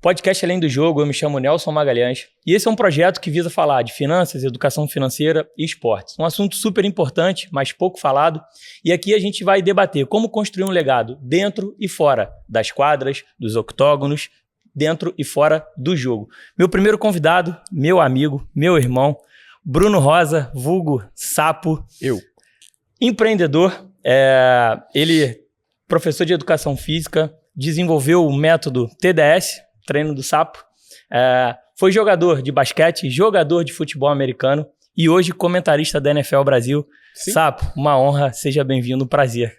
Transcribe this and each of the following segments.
Podcast Além do Jogo, eu me chamo Nelson Magalhães e esse é um projeto que visa falar de finanças, educação financeira e esportes. Um assunto super importante, mas pouco falado, e aqui a gente vai debater como construir um legado dentro e fora das quadras, dos octógonos, dentro e fora do jogo. Meu primeiro convidado, meu amigo, meu irmão, Bruno Rosa, vulgo Sapo. Eu. Empreendedor, ele professor de educação física, desenvolveu o método TDS, treino do Sapo, foi jogador de basquete, jogador de futebol americano e hoje comentarista da NFL Brasil. Sim. Sapo, uma honra, seja bem-vindo, prazer.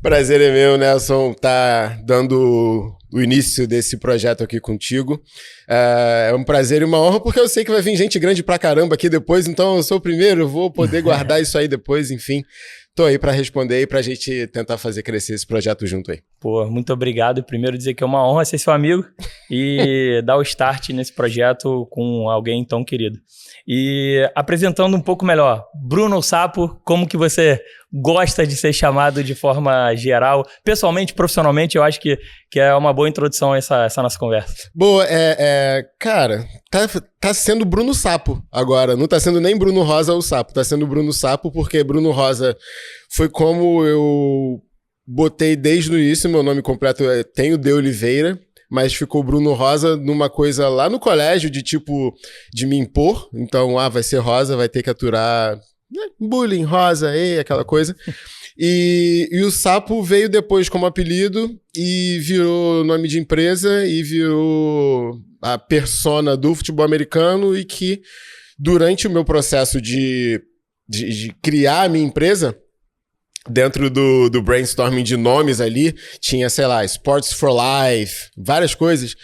Prazer é meu, Nelson, tá dando o início desse projeto aqui contigo. É um prazer e uma honra, porque eu sei que vai vir gente grande pra caramba aqui depois, então eu sou o primeiro, vou poder guardar isso aí depois, enfim. Tô aí pra responder e pra gente tentar fazer crescer esse projeto junto aí. Pô, muito obrigado. Primeiro dizer que é uma honra ser seu amigo e dar o start nesse projeto com alguém tão querido. E apresentando um pouco melhor, Bruno Sapo, como que você gosta de ser chamado de forma geral? Pessoalmente, profissionalmente, eu acho que é uma boa introdução essa nossa conversa. Boa, cara, tá sendo Bruno Sapo agora, não tá sendo nem Bruno Rosa ou Sapo, tá sendo Bruno Sapo, porque Bruno Rosa foi como eu botei desde o início, meu nome completo é Tenho de Oliveira, mas ficou Bruno Rosa numa coisa lá no colégio de me impor. Então, vai ser Rosa, vai ter que aturar bullying, Rosa, aquela coisa. E o Sapo veio depois como apelido e virou nome de empresa e virou a persona do futebol americano e que durante o meu processo de criar a minha empresa, dentro do brainstorming de nomes ali, tinha, sei lá, Sports for Life, várias coisas.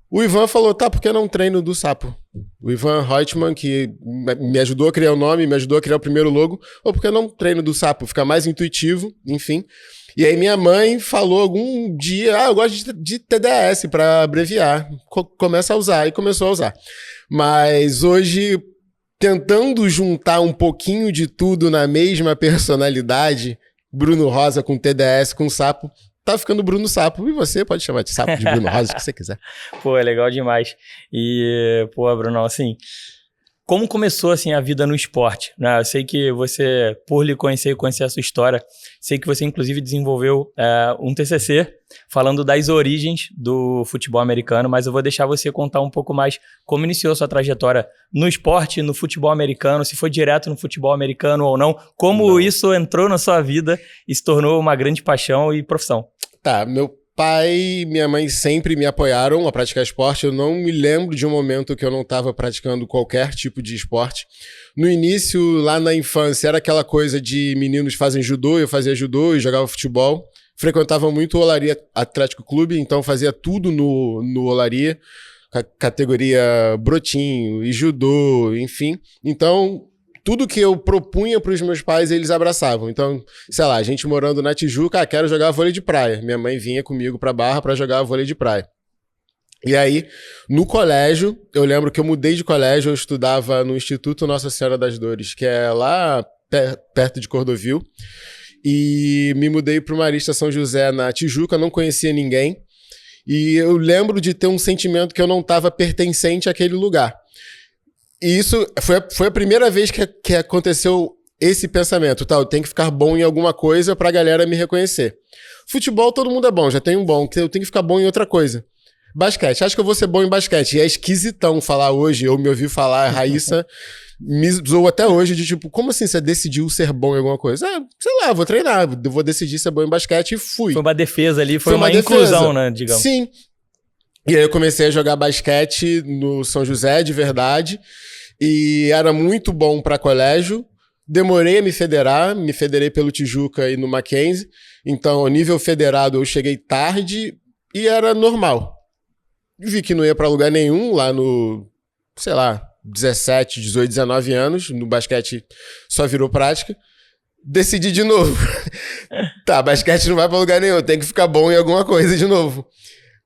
O Ivan falou, por que não treino do Sapo? O Ivan Reutemann, que me ajudou a criar o nome, me ajudou a criar o primeiro logo, por que não treino do Sapo? Fica mais intuitivo, enfim. E aí minha mãe falou algum dia, eu gosto de TDS para abreviar. Começa a usar, e começou a usar. Mas hoje, tentando juntar um pouquinho de tudo na mesma personalidade, Bruno Rosa com TDS, com Sapo, tá ficando Bruno Sapo. E você pode chamar de Sapo, de Bruno Rosa, o que você quiser. Pô, é legal demais. E, Bruno, assim, como começou assim a vida no esporte? Né? Eu sei que você, por lhe conhecer e conhecer a sua história, sei que você inclusive desenvolveu um TCC falando das origens do futebol americano, mas eu vou deixar você contar um pouco mais como iniciou a sua trajetória no esporte, no futebol americano, se foi direto no futebol americano ou não, como isso entrou na sua vida e se tornou uma grande paixão e profissão. Meu pai e minha mãe sempre me apoiaram a praticar esporte. Eu não me lembro de um momento que eu não estava praticando qualquer tipo de esporte. No início, lá na infância, era aquela coisa de meninos fazem judô, eu fazia judô e jogava futebol. Frequentava muito o Olaria Atlético Clube, então fazia tudo no Olaria, categoria brotinho e judô, enfim. Então, tudo que eu propunha para os meus pais, eles abraçavam. Então, sei lá, a gente morando na Tijuca, quero jogar vôlei de praia. Minha mãe vinha comigo para Barra para jogar vôlei de praia. E aí, no colégio, eu lembro que eu mudei de colégio, eu estudava no Instituto Nossa Senhora das Dores, que é lá perto de Cordovil, e me mudei para o Marista São José na Tijuca, não conhecia ninguém, e eu lembro de ter um sentimento que eu não estava pertencente àquele lugar. E isso foi a primeira vez que aconteceu esse pensamento, eu tenho que ficar bom em alguma coisa pra galera me reconhecer. Futebol, todo mundo é bom, já tem um bom, eu tenho que ficar bom em outra coisa. Basquete, acho que eu vou ser bom em basquete. E é esquisitão falar hoje, eu me ouvi falar, a Raíssa me zoou até hoje de como assim você decidiu ser bom em alguma coisa? Sei lá, vou treinar, vou decidir ser bom em basquete e fui. Foi uma defesa ali, foi uma inclusão, né, digamos. Sim. E aí eu comecei a jogar basquete no São José, de verdade, e era muito bom para colégio. Demorei a me federei pelo Tijuca e no Mackenzie, então ao nível federado eu cheguei tarde e era normal. Vi que não ia para lugar nenhum lá no, 17, 18, 19 anos, no basquete só virou prática. Decidi de novo. Basquete não vai para lugar nenhum, tem que ficar bom em alguma coisa de novo.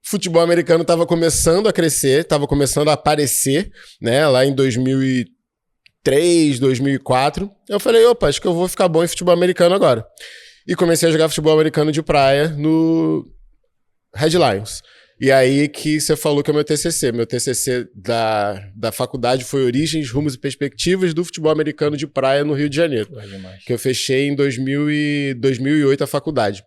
Futebol americano estava começando a crescer, estava começando a aparecer, né, lá em 2003, 2004. Eu falei, acho que eu vou ficar bom em futebol americano agora. E comecei a jogar futebol americano de praia no Red Lions. E aí que você falou que é o meu TCC. Meu TCC da faculdade foi Origens, Rumos e Perspectivas do Futebol Americano de Praia no Rio de Janeiro. Que eu fechei em 2008 a faculdade.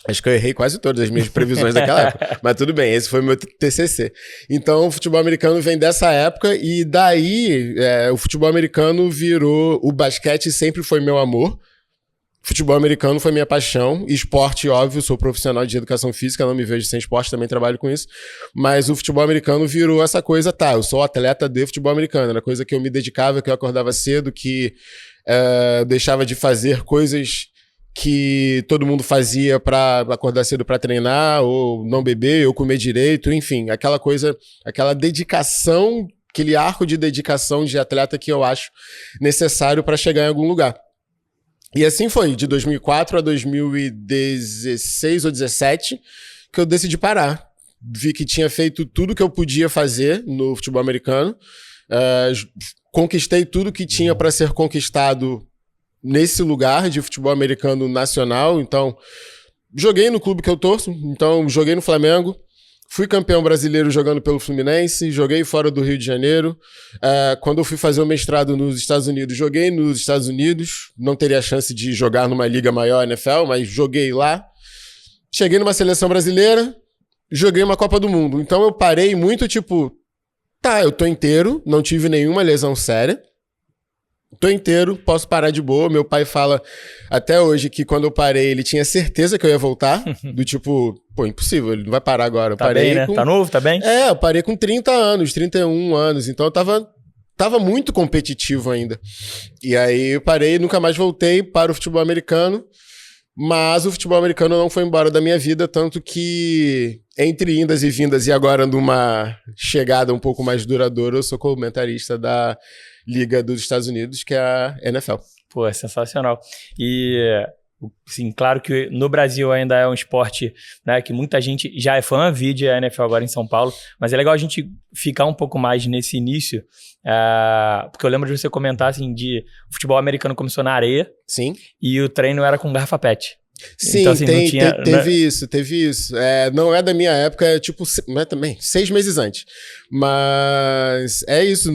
Acho que eu errei quase todas as minhas previsões daquela época. Mas tudo bem, esse foi o meu TCC. Então, o futebol americano vem dessa época e daí o futebol americano virou... O basquete sempre foi meu amor. Futebol americano foi minha paixão. Esporte, óbvio, sou profissional de educação física, não me vejo sem esporte, também trabalho com isso. Mas o futebol americano virou essa coisa, eu sou atleta de futebol americano. Era coisa que eu me dedicava, que eu acordava cedo, que deixava de fazer coisas que todo mundo fazia para acordar cedo para treinar, ou não beber, ou comer direito, enfim, aquela coisa, aquela dedicação, aquele arco de dedicação de atleta que eu acho necessário para chegar em algum lugar. E assim foi, de 2004 a 2016 ou 2017, que eu decidi parar. Vi que tinha feito tudo que eu podia fazer no futebol americano, conquistei tudo que tinha para ser conquistado nesse lugar de futebol americano nacional. Então, joguei no clube que eu torço, então joguei no Flamengo, fui campeão brasileiro jogando pelo Fluminense, joguei fora do Rio de Janeiro. Quando eu fui fazer o mestrado nos Estados Unidos, joguei nos Estados Unidos, não teria chance de jogar numa liga maior, NFL, mas joguei lá. Cheguei numa seleção brasileira, joguei uma Copa do Mundo. Então eu parei muito eu tô inteiro, não tive nenhuma lesão séria. Tô inteiro, posso parar de boa. Meu pai fala até hoje que quando eu parei, ele tinha certeza que eu ia voltar. Do impossível, ele não vai parar agora. Eu parei bem, né? Tá novo, tá bem? Eu parei com 30 anos, 31 anos. Então eu tava muito competitivo ainda. E aí eu parei e nunca mais voltei para o futebol americano. Mas o futebol americano não foi embora da minha vida, tanto que entre indas e vindas e agora numa chegada um pouco mais duradoura, eu sou comentarista da Liga dos Estados Unidos, que é a NFL. Pô, é sensacional. E, sim, claro que no Brasil ainda é um esporte, né, que muita gente já é fã, vide a NFL agora em São Paulo, mas é legal a gente ficar um pouco mais nesse início, porque eu lembro de você comentar, assim, de o futebol americano começou na areia. Sim. E o treino era com garrafa PET. Sim, então, assim, teve isso. Não é da minha época, não é também 6 meses antes. Mas é isso.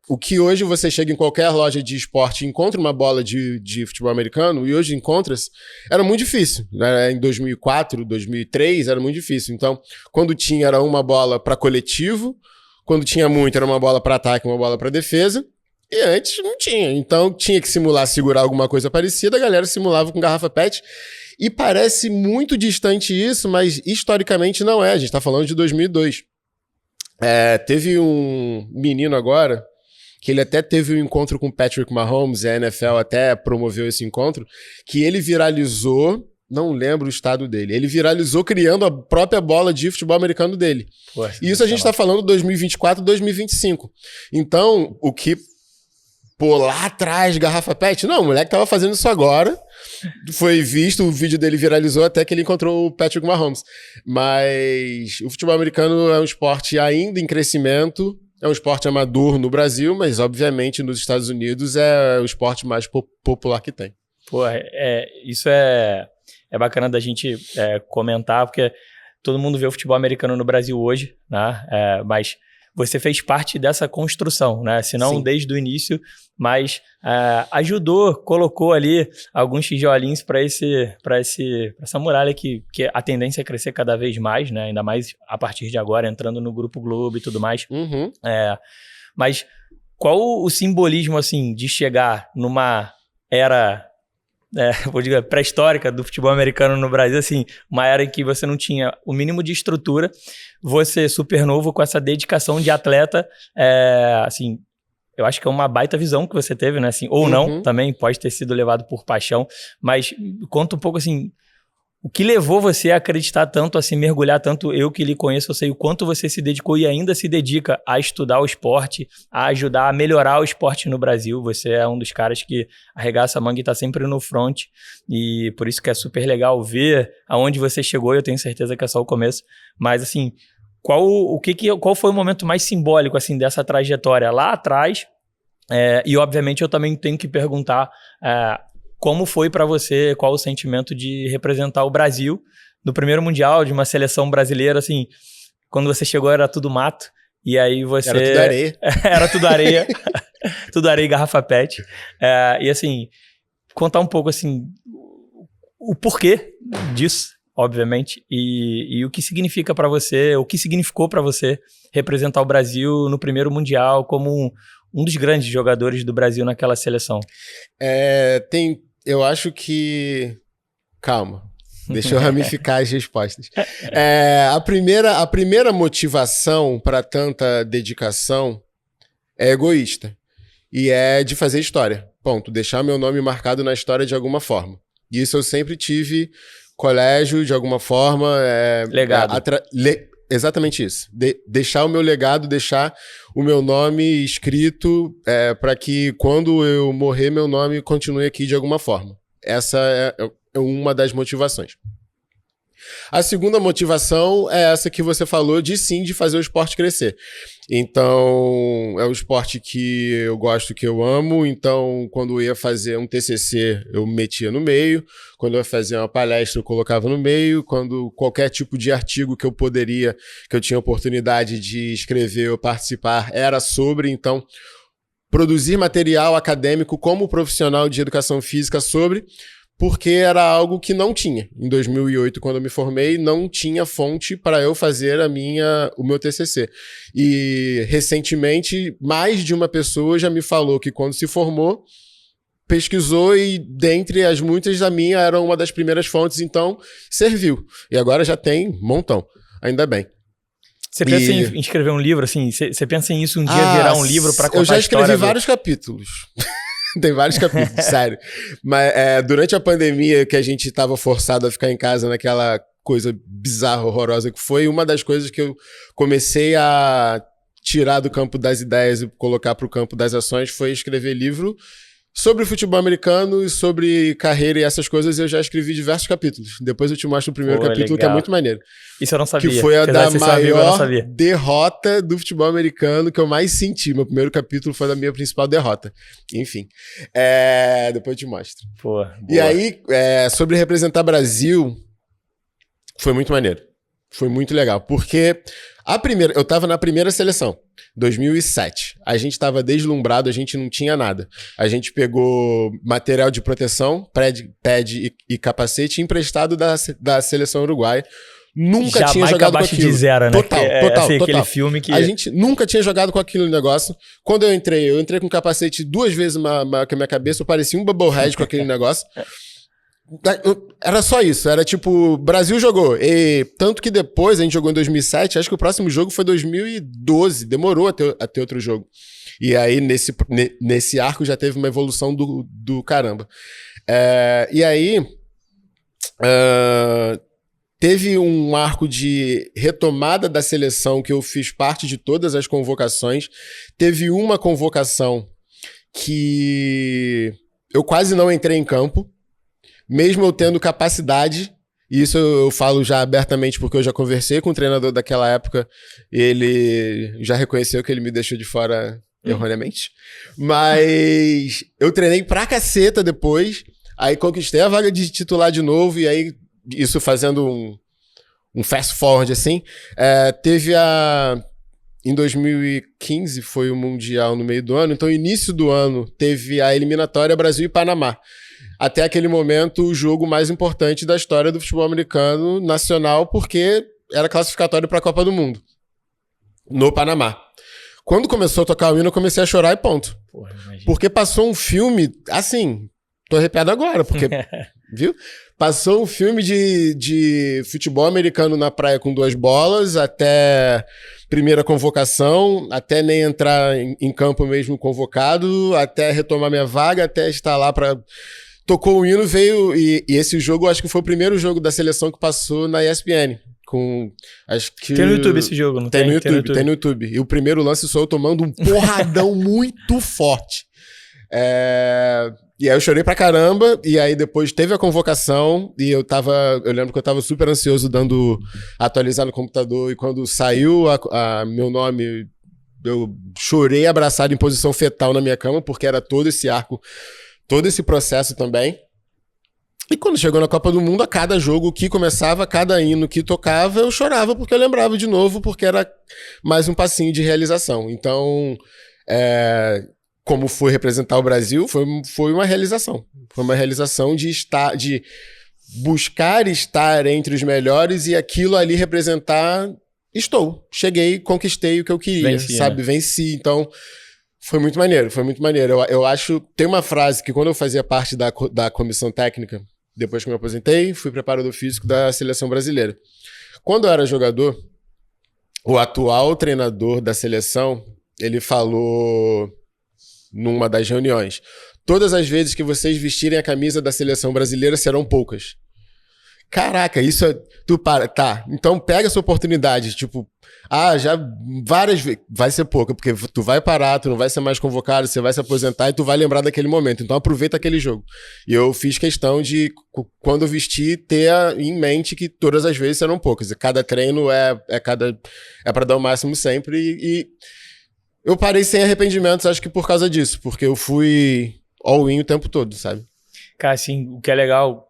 O que hoje você chega em qualquer loja de esporte e encontra uma bola de futebol americano, e hoje encontra-se, era muito difícil. Né? Em 2004, 2003, era muito difícil. Então, quando tinha, era uma bola para coletivo. Quando tinha muito, era uma bola para ataque, uma bola para defesa. E antes não tinha. Então tinha que segurar alguma coisa parecida, a galera simulava com garrafa PET. E parece muito distante isso, mas historicamente não é. A gente tá falando de 2002. Teve um menino agora, que ele até teve um encontro com o Patrick Mahomes, a NFL até promoveu esse encontro, que ele viralizou, não lembro o estado dele, ele viralizou criando a própria bola de futebol americano dele. E isso a gente tá falando 2024, 2025. Então, o que... lá atrás, garrafa PET. Não, o moleque tava fazendo isso agora. Foi visto, o vídeo dele viralizou até que ele encontrou o Patrick Mahomes. Mas o futebol americano é um esporte ainda em crescimento. É um esporte amador no Brasil, mas obviamente nos Estados Unidos é o esporte mais popular que tem. Isso é bacana da gente comentar, porque todo mundo vê o futebol americano no Brasil hoje, né? Mas você fez parte dessa construção, né? Se não desde o início, mas ajudou, colocou ali alguns tijolinhos para essa muralha que a tendência é crescer cada vez mais, né? Ainda mais a partir de agora, entrando no Grupo Globo e tudo mais. Uhum. Mas qual o simbolismo, assim, de chegar numa era... vou dizer, pré-histórica do futebol americano no Brasil, assim, uma era em que você não tinha o mínimo de estrutura, você super novo com essa dedicação de atleta, assim, eu acho que é uma baita visão que você teve, né, assim, ou não, também pode ter sido levado por paixão, mas conta um pouco, assim, o que levou você a acreditar tanto, a se mergulhar tanto? Eu que lhe conheço, eu sei o quanto você se dedicou e ainda se dedica a estudar o esporte, a ajudar a melhorar o esporte no Brasil. Você é um dos caras que arregaça a manga e está sempre no front. E por isso que é super legal ver aonde você chegou. Eu tenho certeza que é só o começo. Mas assim, qual foi o momento mais simbólico assim, dessa trajetória lá atrás? E obviamente eu também tenho que perguntar... como foi para você, qual o sentimento de representar o Brasil no primeiro Mundial de uma seleção brasileira, assim, quando você chegou era tudo mato, e aí você... Era tudo areia. Era tudo areia, tudo areia e garrafa PET. E assim, contar um pouco, assim, o porquê disso, obviamente, e o que significa para você, o que significou para você representar o Brasil no primeiro Mundial como um dos grandes jogadores do Brasil naquela seleção. Eu acho que... Calma, deixa eu ramificar as respostas. A primeira motivação para tanta dedicação é egoísta. E é de fazer história. Ponto. Deixar meu nome marcado na história de alguma forma. E isso eu sempre tive... Colégio, de alguma forma... Legado. Exatamente isso. Deixar o meu legado, deixar o meu nome escrito para que quando eu morrer, meu nome continue aqui de alguma forma. Essa é uma das motivações. A segunda motivação é essa que você falou de fazer o esporte crescer. Então, é um esporte que eu gosto, que eu amo. Então, quando eu ia fazer um TCC, eu metia no meio. Quando eu ia fazer uma palestra, eu colocava no meio. Quando qualquer tipo de artigo que eu tinha oportunidade de escrever ou participar, era sobre. Então, produzir material acadêmico como profissional de educação física sobre... Porque era algo que não tinha. Em 2008, quando eu me formei, não tinha fonte para eu fazer o meu TCC. E, recentemente, mais de uma pessoa já me falou que quando se formou, pesquisou e, dentre as muitas, a minha era uma das primeiras fontes, então serviu. E agora já tem um montão. Ainda bem. Você pensa em escrever um livro, assim? Você pensa em isso um dia virar um livro para contar a história? Eu já escrevi vários capítulos. Tem vários capítulos, sério. Mas durante a pandemia, que a gente estava forçado a ficar em casa naquela coisa bizarra, horrorosa que foi, uma das coisas que eu comecei a tirar do campo das ideias e colocar para o campo das ações foi escrever livro sobre futebol americano e sobre carreira e essas coisas. Eu já escrevi diversos capítulos. Depois eu te mostro o primeiro capítulo, legal. Que é muito maneiro. Isso eu não sabia. Que foi a da maior derrota do futebol americano que eu mais senti. Meu primeiro capítulo foi da minha principal derrota. Enfim. Depois eu te mostro. Pô, e aí, sobre representar Brasil, foi muito maneiro. Foi muito legal. Porque eu tava na primeira seleção, 2007. A gente tava deslumbrado, a gente não tinha nada. A gente pegou material de proteção, pad e capacete emprestado da seleção uruguaia. Nunca tinha jogado com aquilo. De zero, né? Total. Aquele filme que... A gente nunca tinha jogado com aquele negócio. Quando eu entrei com capacete 2 vezes maior que a minha cabeça, eu parecia um bubblehead com aquele negócio. Era só isso, era tipo, Brasil jogou. E tanto que depois, a gente jogou em 2007, acho que o próximo jogo foi 2012, demorou a ter outro jogo. E aí, nesse arco, já teve uma evolução do caramba. E aí, teve um arco de retomada da seleção, que eu fiz parte de todas as convocações. Teve uma convocação que eu quase não entrei em campo, mesmo eu tendo capacidade, e isso eu falo já abertamente porque eu já conversei com o treinador daquela época, ele já reconheceu que ele me deixou de fora erroneamente, mas eu treinei pra caceta depois, aí conquistei a vaga de titular de novo, e aí, isso fazendo um fast forward assim, teve em 2015 foi o Mundial no meio do ano, então início do ano teve a eliminatória Brasil e Panamá. Até aquele momento, o jogo mais importante da história do futebol americano nacional, porque era classificatório para a Copa do Mundo, no Panamá. Quando começou a tocar o hino, eu comecei a chorar e ponto. Porra, porque passou um filme, assim, tô arrepiado agora, porque, viu? Passou um filme de futebol americano na praia com 2 bolas, até primeira convocação, até nem entrar em campo mesmo convocado, até retomar minha vaga, até estar lá para... Tocou o hino, veio... E esse jogo, acho que foi o primeiro jogo da seleção que passou na ESPN. Acho que... Tem no YouTube esse jogo, não tem? Tem no YouTube. E o primeiro lance sou eu tomando um porradão muito forte. E aí eu chorei pra caramba, e aí depois teve a convocação, e eu lembro que eu tava super ansioso atualizar no computador, e quando saiu meu nome, eu chorei abraçado em posição fetal na minha cama, porque era todo esse arco, todo esse processo também. E quando chegou na Copa do Mundo, a cada jogo que começava, cada hino que tocava, eu chorava porque eu lembrava de novo, porque era mais um passinho de realização. Então, como foi representar o Brasil, foi uma realização. Foi uma realização de buscar estar entre os melhores e aquilo ali representar. Cheguei, conquistei o que eu queria, Venci, sabe? né? Venci. Então, foi muito maneiro, foi muito maneiro. Eu acho, tem uma frase que quando eu fazia parte da comissão técnica, depois que eu me aposentei, fui preparador físico da seleção brasileira. Quando eu era jogador, o atual treinador da seleção, ele falou numa das reuniões: todas as vezes que vocês vestirem a camisa da seleção brasileira serão poucas. Caraca, isso é... Tá, então pega essa oportunidade, tipo... já várias vezes... Vai ser pouca, porque tu vai parar, tu não vai ser mais convocado, você vai se aposentar e tu vai lembrar daquele momento. Então aproveita aquele jogo. E eu fiz questão de, quando eu vestir, ter em mente que todas as vezes serão poucas. E cada treino é pra dar o máximo sempre. E eu parei sem arrependimentos, acho que por causa disso. Porque eu fui all-in o tempo todo, sabe? Cara, assim, o que é legal...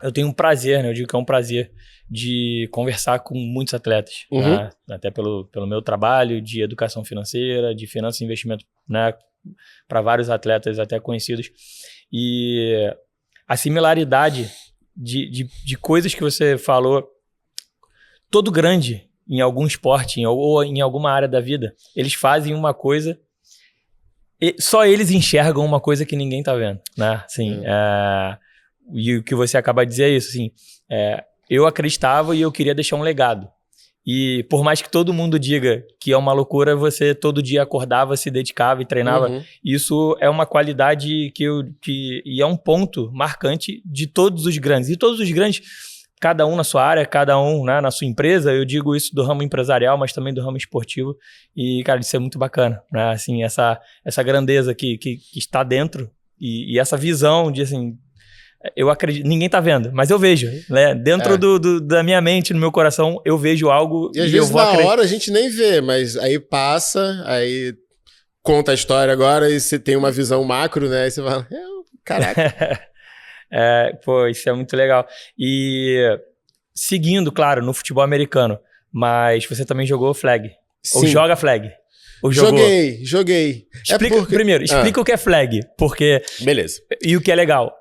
Eu tenho um prazer, né? Eu digo que é um prazer de conversar com muitos atletas, né? Até pelo meu trabalho de educação financeira, de finanças e investimento, né? Para vários atletas até conhecidos. E a similaridade de coisas que você falou, todo grande em algum esporte ou em alguma área da vida, eles fazem uma coisa e só eles enxergam uma coisa que ninguém tá vendo, né? Assim, e o que você acaba de dizer é isso, assim, eu acreditava e eu queria deixar um legado. E por mais que todo mundo diga que é uma loucura, você todo dia acordava, se dedicava e treinava. Isso é uma qualidade e é um ponto marcante de todos os grandes. E todos os grandes, cada um na sua área, cada um, né, na sua empresa. Eu digo isso do ramo empresarial, mas também do ramo esportivo. E, cara, isso é muito bacana, né? Assim, essa grandeza que está dentro e essa visão de, assim... Eu acredito, ninguém tá vendo, mas eu vejo, né? Dentro da minha mente, no meu coração, eu vejo algo e às vezes na hora a gente nem vê, mas aí passa, aí conta a história agora e você tem uma visão macro, né? Aí você fala, caraca. Pô, isso é muito legal. E seguindo, claro, no futebol americano, mas você também jogou flag? Sim. Ou joga flag? Ou jogou? Joguei. Primeiro, explica o que é flag, porque... Beleza. E o que é legal?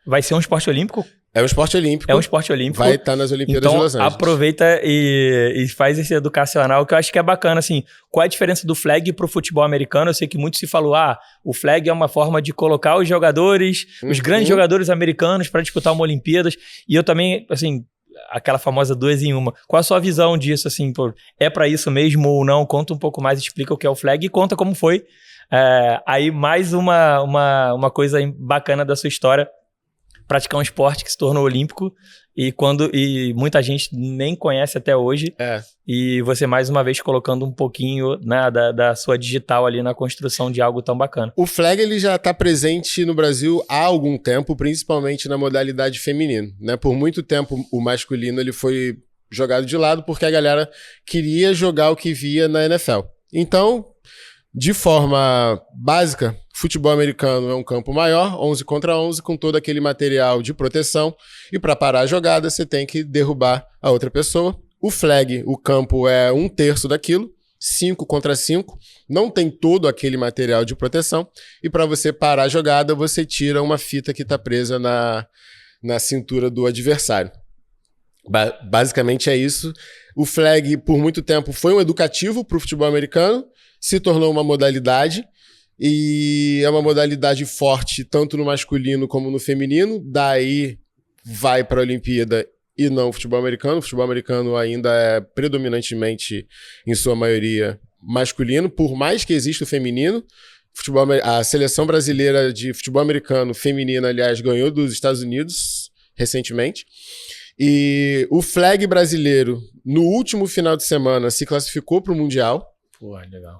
Vai ser um esporte olímpico? É um esporte olímpico. É um esporte olímpico. Vai estar nas Olimpíadas de Los Angeles. Então, aproveita e faz esse educacional, que eu acho que é bacana, assim. Qual é a diferença do flag pro futebol americano? Eu sei que muito se falou, o flag é uma forma de colocar os jogadores, os grandes jogadores americanos para disputar uma Olimpíadas. E eu também, assim, aquela famosa 2 em 1. Qual a sua visão disso, assim? É para isso mesmo ou não? Conta um pouco mais, explica o que é o flag e conta como foi. Aí, mais uma coisa bacana da sua história, praticar um esporte que se tornou olímpico e muita gente nem conhece até hoje. E você, mais uma vez, colocando um pouquinho, né, da sua digital ali na construção de algo tão bacana. O flag ele já está presente no Brasil há algum tempo, principalmente na modalidade feminina, né? Por muito tempo o masculino ele foi jogado de lado porque a galera queria jogar o que via na NFL. Então, de forma básica, futebol americano é um campo maior, 11 contra 11, com todo aquele material de proteção. E para parar a jogada, você tem que derrubar a outra pessoa. O flag, o campo é 1/3 daquilo, 5 contra 5. Não tem todo aquele material de proteção. E para você parar a jogada, você tira uma fita que está presa na cintura do adversário. Basicamente é isso. O flag, por muito tempo, foi um educativo para o futebol americano. Se tornou uma modalidade e é uma modalidade forte tanto no masculino como no feminino. Daí vai para a Olimpíada e não o futebol americano. O futebol americano ainda é predominantemente, em sua maioria, masculino, por mais que exista o feminino. A seleção brasileira de futebol americano feminina, aliás, ganhou dos Estados Unidos recentemente. E o flag brasileiro, no último final de semana, se classificou para o Mundial. Pô, legal.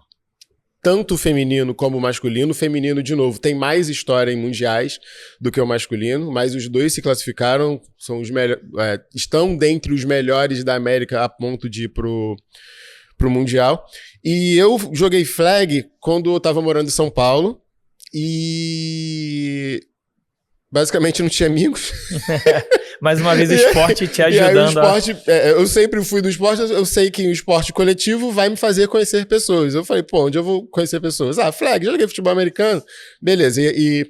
Tanto o feminino como o masculino. O feminino, de novo, tem mais história em mundiais do que o masculino, mas os dois se classificaram, são os estão dentre os melhores da América a ponto de ir pro Mundial. E eu joguei flag quando eu estava morando em São Paulo e basicamente não tinha amigos. Mais uma vez o esporte te ajudando. E aí, o esporte, eu sempre fui do esporte, eu sei que o esporte coletivo vai me fazer conhecer pessoas. Eu falei, pô, onde eu vou conhecer pessoas? Flag, joguei futebol americano. Beleza, e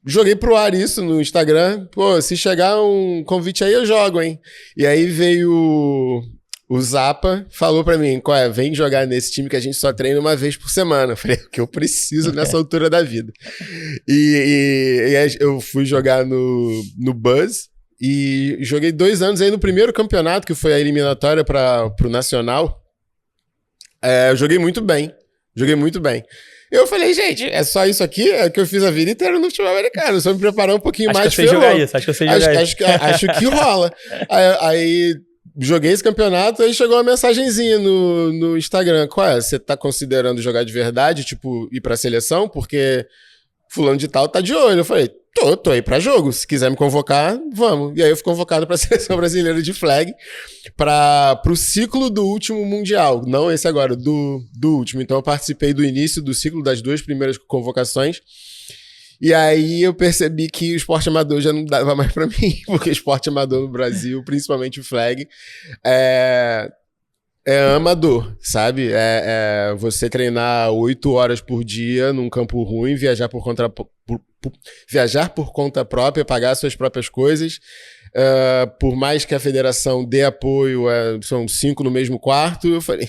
joguei pro ar isso no Instagram. Pô, se chegar um convite aí, eu jogo, hein? E aí veio o Zapa, falou pra mim, vem jogar nesse time que a gente só treina uma vez por semana. Eu falei, o que eu preciso nessa altura da vida. E aí eu fui jogar no Buzz. E joguei 2 anos aí no primeiro campeonato, que foi a eliminatória pro Nacional. Eu joguei muito bem. Eu falei, gente, é só isso aqui? É que eu fiz a vida inteira no futebol americano. Só me preparar um pouquinho mais. Acho que eu sei jogar isso. Acho que rola. Aí joguei esse campeonato, aí chegou uma mensagenzinha no Instagram. Você tá considerando jogar de verdade? Tipo, ir pra seleção? Porque fulano de tal tá de olho. Eu falei, tô aí pra jogo. Se quiser me convocar, vamos. E aí eu fui convocado pra Seleção Brasileira de Flag pro ciclo do último Mundial. Não esse agora, do último. Então eu participei do início do ciclo das 2 primeiras convocações. E aí eu percebi que o esporte amador já não dava mais pra mim, porque o esporte amador no Brasil, principalmente o Flag, é amador, sabe? Você treinar 8 horas por dia num campo ruim, viajar por conta própria, pagar suas próprias coisas. Por mais que a federação dê apoio, são 5 no mesmo quarto. Eu falei,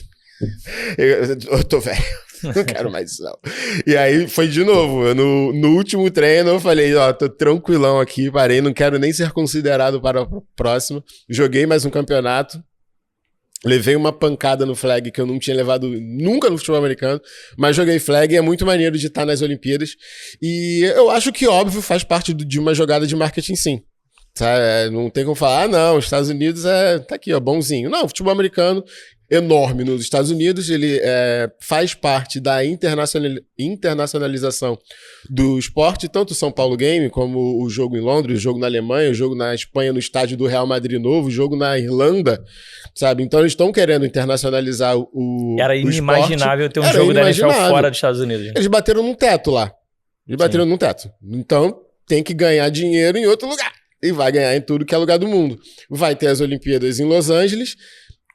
eu tô velho, não quero mais isso não. E aí foi de novo, no último treino eu falei, tô tranquilão aqui, parei, não quero nem ser considerado para o próximo. Joguei mais um campeonato. Levei uma pancada no Flag que eu não tinha levado nunca no futebol americano, mas joguei Flag e é muito maneiro de estar nas Olimpíadas. E eu acho que, óbvio, faz parte de uma jogada de marketing, sim. Sabe? Não tem como falar, não, os Estados Unidos tá aqui, bonzinho. Não, o futebol americano, enorme nos Estados Unidos, ele faz parte da internacionalização do esporte, tanto o São Paulo Game, como o jogo em Londres, o jogo na Alemanha, o jogo na Espanha, no estádio do Real Madrid novo, o jogo na Irlanda, sabe? Então eles estão querendo internacionalizar o Era inimaginável ter um jogo da NFL fora dos Estados Unidos. Eles bateram num teto lá. Então tem que ganhar dinheiro em outro lugar. E vai ganhar em tudo que é lugar do mundo. Vai ter as Olimpíadas em Los Angeles.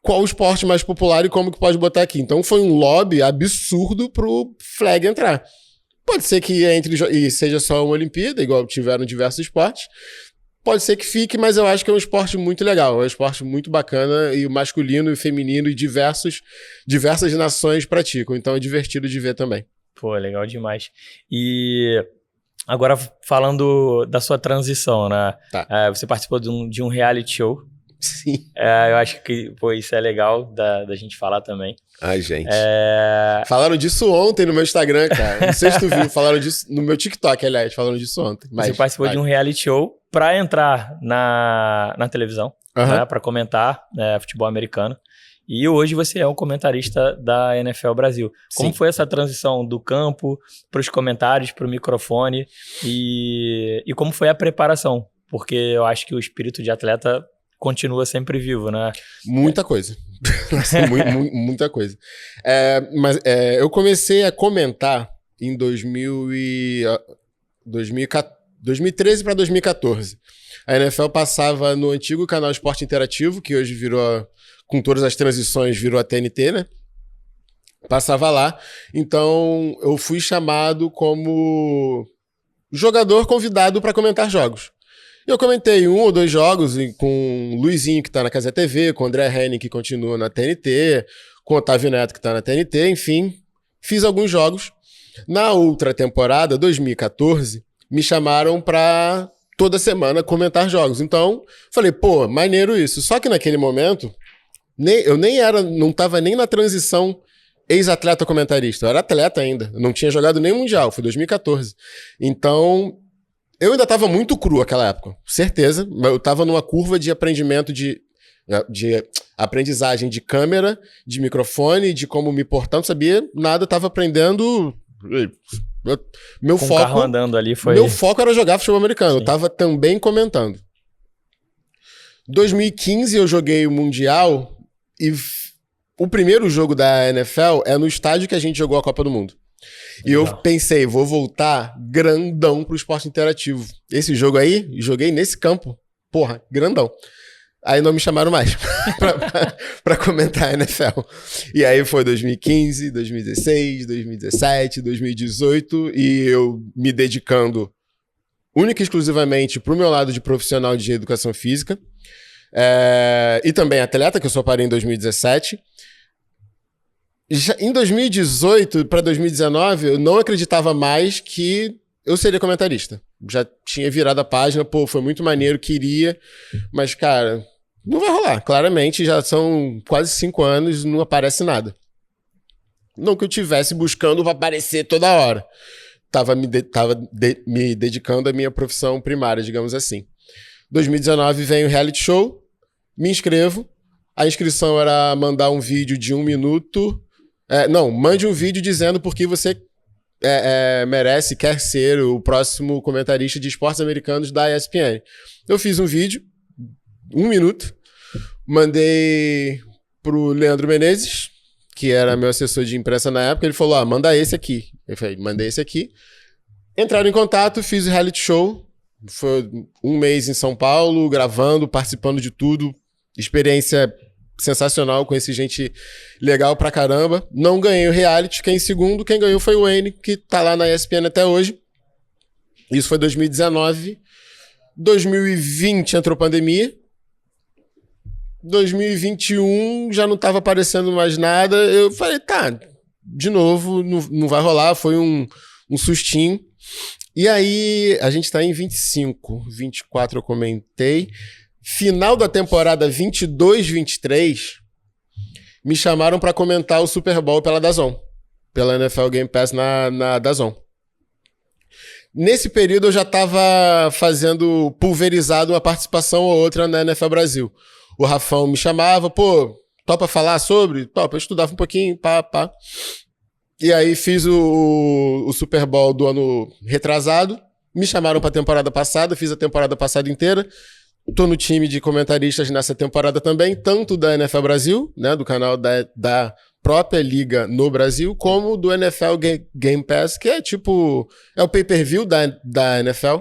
Qual o esporte mais popular e como que pode botar aqui? Então foi um lobby absurdo pro Flag entrar. Pode ser que entre e seja só uma Olimpíada, igual tiveram diversos esportes. Pode ser que fique, mas eu acho que é um esporte muito legal. É um esporte muito bacana e o masculino e o feminino e diversas nações praticam. Então é divertido de ver também. Pô, legal demais. E agora falando da sua transição, né? Tá. Você participou de um reality show. Sim. Eu acho que, isso é legal da gente falar também. Ai, gente. Falaram disso ontem no meu Instagram, cara. Não sei se tu viu, falaram disso no meu TikTok, aliás, falaram disso ontem. Mas, você participou de um reality show pra entrar na televisão, né, pra comentar futebol americano. E hoje você é um comentarista da NFL Brasil. Como foi essa transição do campo para os comentários, para o microfone e como foi a preparação? Porque eu acho que o espírito de atleta continua sempre vivo, né? Muita coisa. Muita coisa. Mas eu comecei a comentar em 2013 para 2014. A NFL passava no antigo canal Esporte Interativo, que hoje virou, com todas as transições, virou a TNT, né? Passava lá. Então, eu fui chamado como jogador convidado para comentar jogos. Eu comentei 1 ou 2 jogos com o Luizinho, que tá na Casa TV, com o André Henning, que continua na TNT, com o Otávio Neto, que tá na TNT, enfim. Fiz alguns jogos. Na outra temporada, 2014, me chamaram pra toda semana comentar jogos. Então, falei, pô, maneiro isso. Só que naquele momento, eu não tava nem na transição ex-atleta comentarista. Eu era atleta ainda. Eu não tinha jogado nem Mundial, foi 2014. Então, eu ainda estava muito cru naquela época, certeza. Eu estava numa curva de aprendimento de aprendizagem de câmera, de microfone, de como me portar. Não sabia nada, estava aprendendo. Meu foco, carro andando ali foi... Meu foco era jogar futebol americano. Sim. Eu estava também comentando. 2015 eu joguei o Mundial e o primeiro jogo da NFL é no estádio que a gente jogou a Copa do Mundo. E eu pensei, vou voltar grandão pro esporte interativo. Esse jogo aí, joguei nesse campo. Porra, grandão. Aí não me chamaram mais pra comentar a NFL. E aí foi 2015, 2016, 2017, 2018, e eu me dedicando única e exclusivamente pro meu lado de profissional de educação física. E também atleta, que eu só parei em 2017. Já, em 2018 para 2019, eu não acreditava mais que eu seria comentarista. Já tinha virado a página, foi muito maneiro, queria, mas, cara, não vai rolar. Claramente, já são quase 5 anos, não aparece nada. Não que eu estivesse buscando pra aparecer toda hora. Tava me dedicando à minha profissão primária, digamos assim. 2019 vem o reality show, me inscrevo. A inscrição era mandar um vídeo de 1 minuto. Mande um vídeo dizendo por que você merece, quer ser o próximo comentarista de esportes americanos da ESPN. Eu fiz um vídeo, 1 minuto, mandei pro Leandro Menezes, que era meu assessor de imprensa na época. Ele falou, manda esse aqui. Eu falei, mandei esse aqui. Entraram em contato, fiz o reality show. Foi 1 mês em São Paulo, gravando, participando de tudo. Experiência sensacional, conheci gente legal pra caramba. Não ganhei o reality, fiquei em segundo. Quem ganhou foi o Wayne, que tá lá na ESPN até hoje. Isso foi 2019. 2020 entrou pandemia. 2021 já não tava aparecendo mais nada. Eu falei, de novo, não vai rolar. Foi um sustinho. E aí, a gente tá em 25, 24 eu comentei. Final da temporada 22-23, me chamaram para comentar o Super Bowl pela DAZN, pela NFL Game Pass na DAZN. Nesse período eu já estava fazendo pulverizado uma participação ou outra na NFL Brasil. O Rafão me chamava, topa falar sobre? Topa, eu estudava um pouquinho, pá. E aí fiz o Super Bowl do ano retrasado, me chamaram para a temporada passada, fiz a temporada passada inteira. Tô no time de comentaristas nessa temporada também, tanto da NFL Brasil, né, do canal da própria liga no Brasil, como do NFL Game Pass, que é é o pay-per-view da NFL,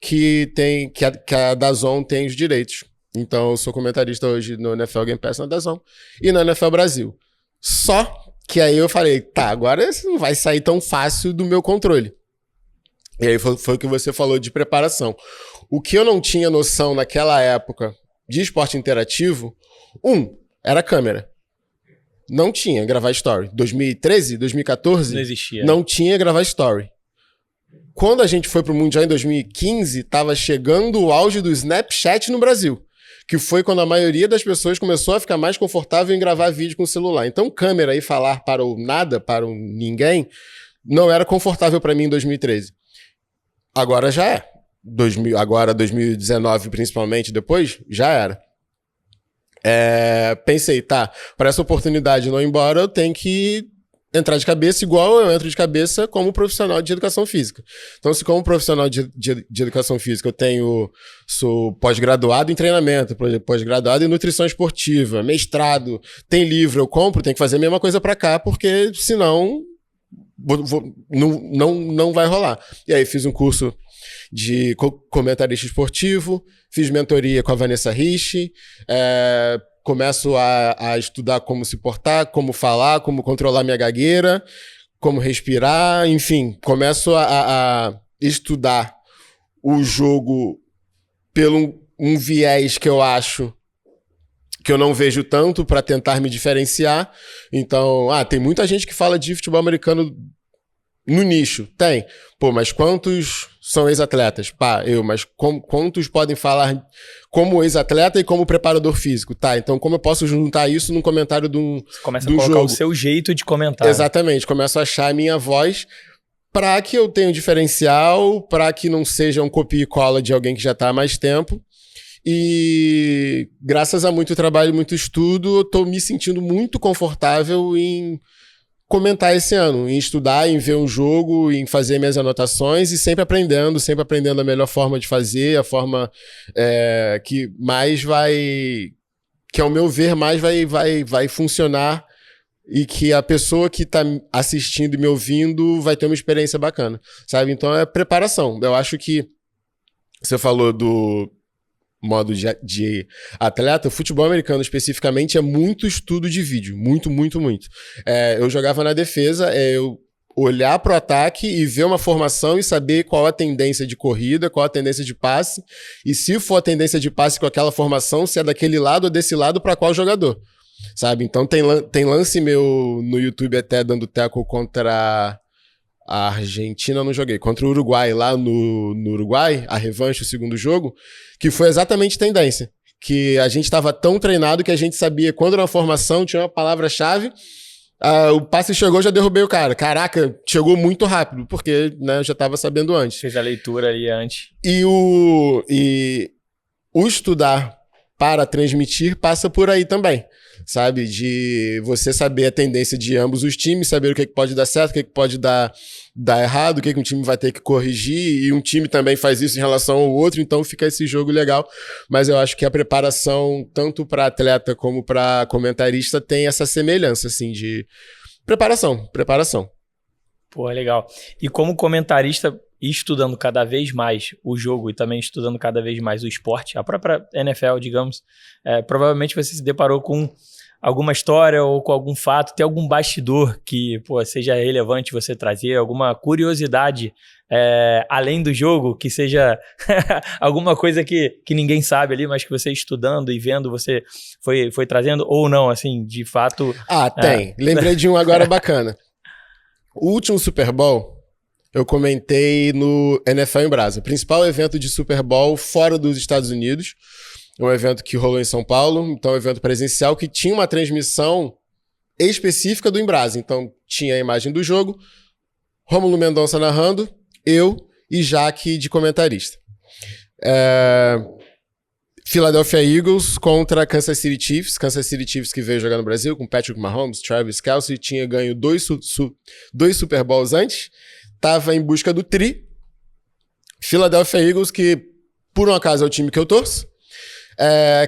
que a DAZN tem os direitos. Então eu sou comentarista hoje no NFL Game Pass na DAZN e na NFL Brasil. Só que aí eu falei, agora isso não vai sair tão fácil do meu controle. E aí foi o que você falou de preparação. O que eu não tinha noção naquela época de esporte interativo, era câmera. Não tinha gravar story. 2013, 2014... Não existia. Não tinha gravar story. Quando a gente foi pro Mundial em 2015, tava chegando o auge do Snapchat no Brasil. Que foi quando a maioria das pessoas começou a ficar mais confortável em gravar vídeo com o celular. Então câmera e falar para o nada, para o ninguém, não era confortável para mim em 2013. Agora já é. Agora 2019 principalmente, depois, já era. Pensei, para essa oportunidade não ir embora, eu tenho que entrar de cabeça igual eu entro de cabeça como profissional de educação física. Então, se como profissional de educação física eu sou pós-graduado em treinamento, pós-graduado em nutrição esportiva, mestrado, tem livro, eu compro, tenho que fazer a mesma coisa para cá, porque senão não vai rolar. E aí fiz um curso de comentarista esportivo, fiz mentoria com a Vanessa Rich, começo a estudar como se portar, como falar, como controlar minha gagueira, como respirar, enfim, começo a estudar o jogo pelo um viés que eu acho que eu não vejo tanto para tentar me diferenciar. Então, tem muita gente que fala de futebol americano no nicho. Tem. Mas quantos são ex-atletas? Mas quantos podem falar como ex-atleta e como preparador físico? Então como eu posso juntar isso num comentário de um jogo? Você começa a colocar o seu jeito de comentar. Exatamente. Começo a achar a minha voz para que eu tenha um diferencial, para que não seja um copia e cola de alguém que já está há mais tempo. E graças a muito trabalho e muito estudo, eu estou me sentindo muito confortável em comentar esse ano, em estudar, em ver um jogo, em fazer minhas anotações e sempre aprendendo a melhor forma de fazer, a forma que ao meu ver, mais vai funcionar e que a pessoa que tá assistindo e me ouvindo vai ter uma experiência bacana, sabe? Então é preparação. Eu acho que você falou do modo de atleta, futebol americano especificamente é muito estudo de vídeo, muito, muito, muito. Eu jogava na defesa, eu olhar pro ataque e ver uma formação e saber qual a tendência de corrida, qual a tendência de passe, e se for a tendência de passe com aquela formação, se é daquele lado ou desse lado para qual jogador, sabe? Então tem lance meu no YouTube até dando tackle contra a Argentina, eu não joguei, contra o Uruguai, lá no Uruguai, a revanche, o segundo jogo, que foi exatamente tendência, que a gente estava tão treinado que a gente sabia quando era uma formação, tinha uma palavra-chave, o passe chegou, já derrubei o cara. Caraca, chegou muito rápido, porque, né, eu já estava sabendo antes. Fez a leitura aí antes. E o estudar para transmitir passa por aí também, sabe? De você saber a tendência de ambos os times, saber o que pode dar certo, o que pode dar errado, o que um time vai ter que corrigir, e um time também faz isso em relação ao outro, então fica esse jogo legal. Mas eu acho que a preparação, tanto para atleta como para comentarista, tem essa semelhança, assim, de preparação. Pô, legal. E como comentarista, estudando cada vez mais o jogo e também estudando cada vez mais o esporte, a própria NFL, digamos, provavelmente você se deparou com alguma história ou com algum fato, tem algum bastidor que seja relevante você trazer, alguma curiosidade além do jogo, que seja alguma coisa que ninguém sabe ali, mas que você estudando e vendo, você foi trazendo, ou não, assim, de fato... Tem. Lembrei de um agora bacana. O último Super Bowl, eu comentei no NFL em Brasa, principal evento de Super Bowl fora dos Estados Unidos, um evento que rolou em São Paulo, então um evento presencial que tinha uma transmissão específica do Embrasa, então tinha a imagem do jogo, Rômulo Mendonça narrando, eu e Jaque de comentarista. Philadelphia Eagles contra Kansas City Chiefs que veio jogar no Brasil com Patrick Mahomes, Travis Kelce, tinha ganho dois Super Bowls antes, estava em busca do tri. Philadelphia Eagles, que por um acaso é o time que eu torço,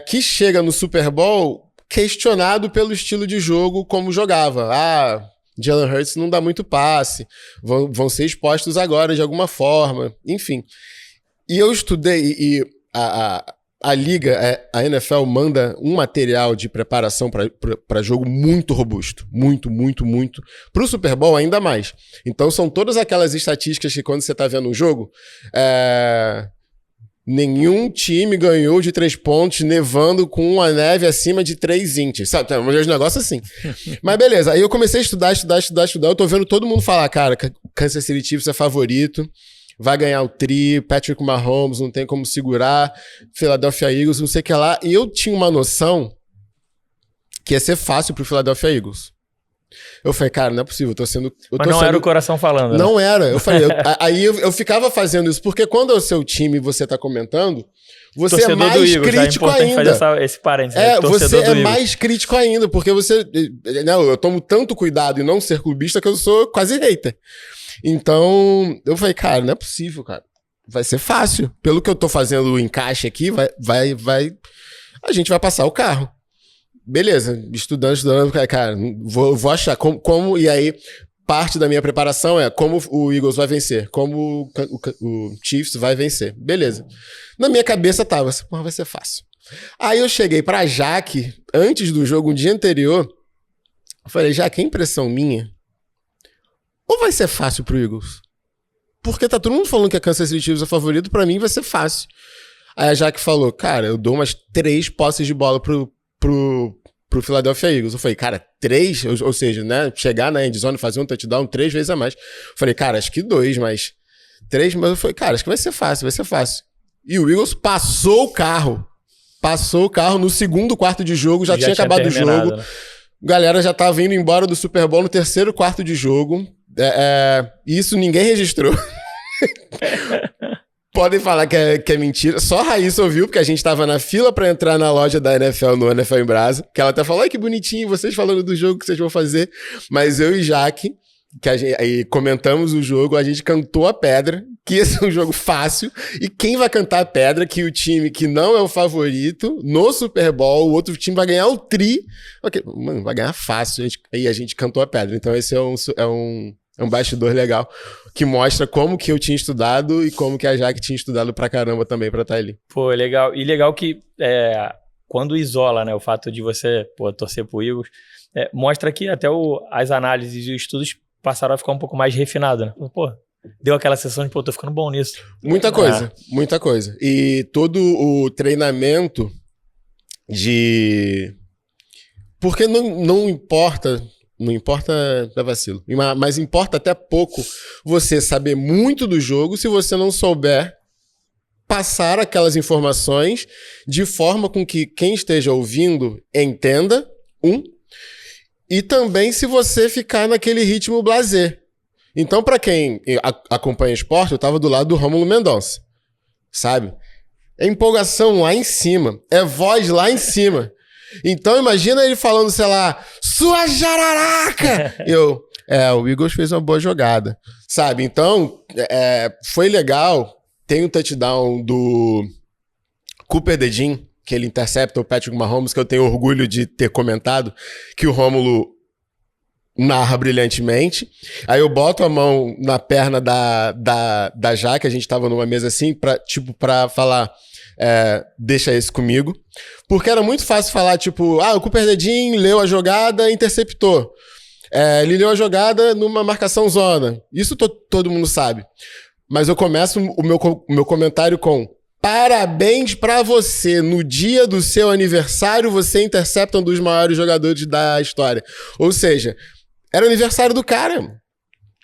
que chega no Super Bowl questionado pelo estilo de jogo como jogava. Jalen Hurts não dá muito passe, vão ser expostos agora de alguma forma, enfim. E eu estudei, e a liga, a NFL manda um material de preparação para jogo muito robusto, muito, muito, muito. Para o Super Bowl ainda mais. Então são todas aquelas estatísticas que quando você está vendo um jogo, nenhum time ganhou de 3 pontos nevando com uma neve acima de 3 inches, sabe? Um negócio assim. Mas beleza, aí eu comecei a estudar. Eu tô vendo todo mundo falar, cara, Kansas City Chiefs é favorito, vai ganhar o tri, Patrick Mahomes não tem como segurar, Philadelphia Eagles, não sei o que lá. E eu tinha uma noção que ia ser fácil pro Philadelphia Eagles. Eu falei, cara, não é possível, Mas não era o coração falando, né? Não era. Eu falei, aí eu ficava fazendo isso, porque quando é o seu time e você tá comentando, você torcedor é mais Eagles, crítico ainda. Fazer esse parênteses, você é mais crítico ainda, porque eu tomo tanto cuidado em não ser clubista que eu sou quase hater. Então, eu falei, cara, não é possível, cara. Vai ser fácil. Pelo que eu tô fazendo o encaixe aqui, a gente vai passar o carro. Beleza, estudando, cara, vou achar como, e aí parte da minha preparação é como o Eagles vai vencer, como o Chiefs vai vencer, beleza. Na minha cabeça tava, vai ser fácil. Aí eu cheguei pra Jaque, antes do jogo, um dia anterior, eu falei, Jaque, é impressão minha, ou vai ser fácil pro Eagles? Porque tá todo mundo falando que a Kansas City Chiefs é favorito, pra mim vai ser fácil. Aí a Jaque falou, cara, eu dou umas 3 posses de bola pro Philadelphia Eagles. Eu falei, cara, 3? Ou seja, né, chegar na endzone e fazer um touchdown 3 vezes a mais. Eu falei, cara, acho que 2, mas 3, mas eu falei, cara, acho que vai ser fácil. E o Eagles passou o carro no segundo quarto de jogo, já tinha acabado o jogo. Né? Galera já tava indo embora do Super Bowl no terceiro quarto de jogo. Isso ninguém registrou. Podem falar que é mentira. Só a Raíssa ouviu, porque a gente tava na fila pra entrar na loja da NFL, no NFL em Brasa. Que ela até falou, ai, que bonitinho, vocês falando do jogo que vocês vão fazer. Mas eu e Jaque, aí comentamos o jogo, a gente cantou a pedra, que esse é um jogo fácil, e quem vai cantar a pedra, que o time que não é o favorito, no Super Bowl, o outro time vai ganhar o tri, mano, vai ganhar fácil, aí a gente cantou a pedra. Então esse é um bastidor legal, que mostra como que eu tinha estudado e como que a Jaque tinha estudado pra caramba também pra estar ali. Pô, legal. E legal que quando isola, né, o fato de você torcer pro Eagles, mostra que até as análises e os estudos passaram a ficar um pouco mais refinados, né? Pô, deu aquela sensação de, tô ficando bom nisso. Muita coisa. E todo o treinamento porque não importa dar vacilo, mas importa até pouco você saber muito do jogo se você não souber passar aquelas informações de forma com que quem esteja ouvindo entenda, e também se você ficar naquele ritmo blasé. Então, pra quem acompanha esporte, eu tava do lado do Rômulo Mendonça, sabe? É empolgação lá em cima, é voz lá em cima. Então, imagina ele falando, sei lá, sua jararaca! O Eagles fez uma boa jogada, sabe? Então, foi legal. Tem um touchdown do Cooper DeJean, que ele intercepta o Patrick Mahomes, que eu tenho orgulho de ter comentado, que o Rômulo narra brilhantemente. Aí eu boto a mão na perna da Jaque, a gente tava numa mesa assim, pra falar, deixa esse comigo. Porque era muito fácil falar, o Cooper DeJean leu a jogada e interceptou. Ele leu a jogada numa marcação zona. Isso todo mundo sabe. Mas eu começo o meu comentário com: parabéns pra você, no dia do seu aniversário você intercepta um dos maiores jogadores da história. Ou seja, era o aniversário do cara,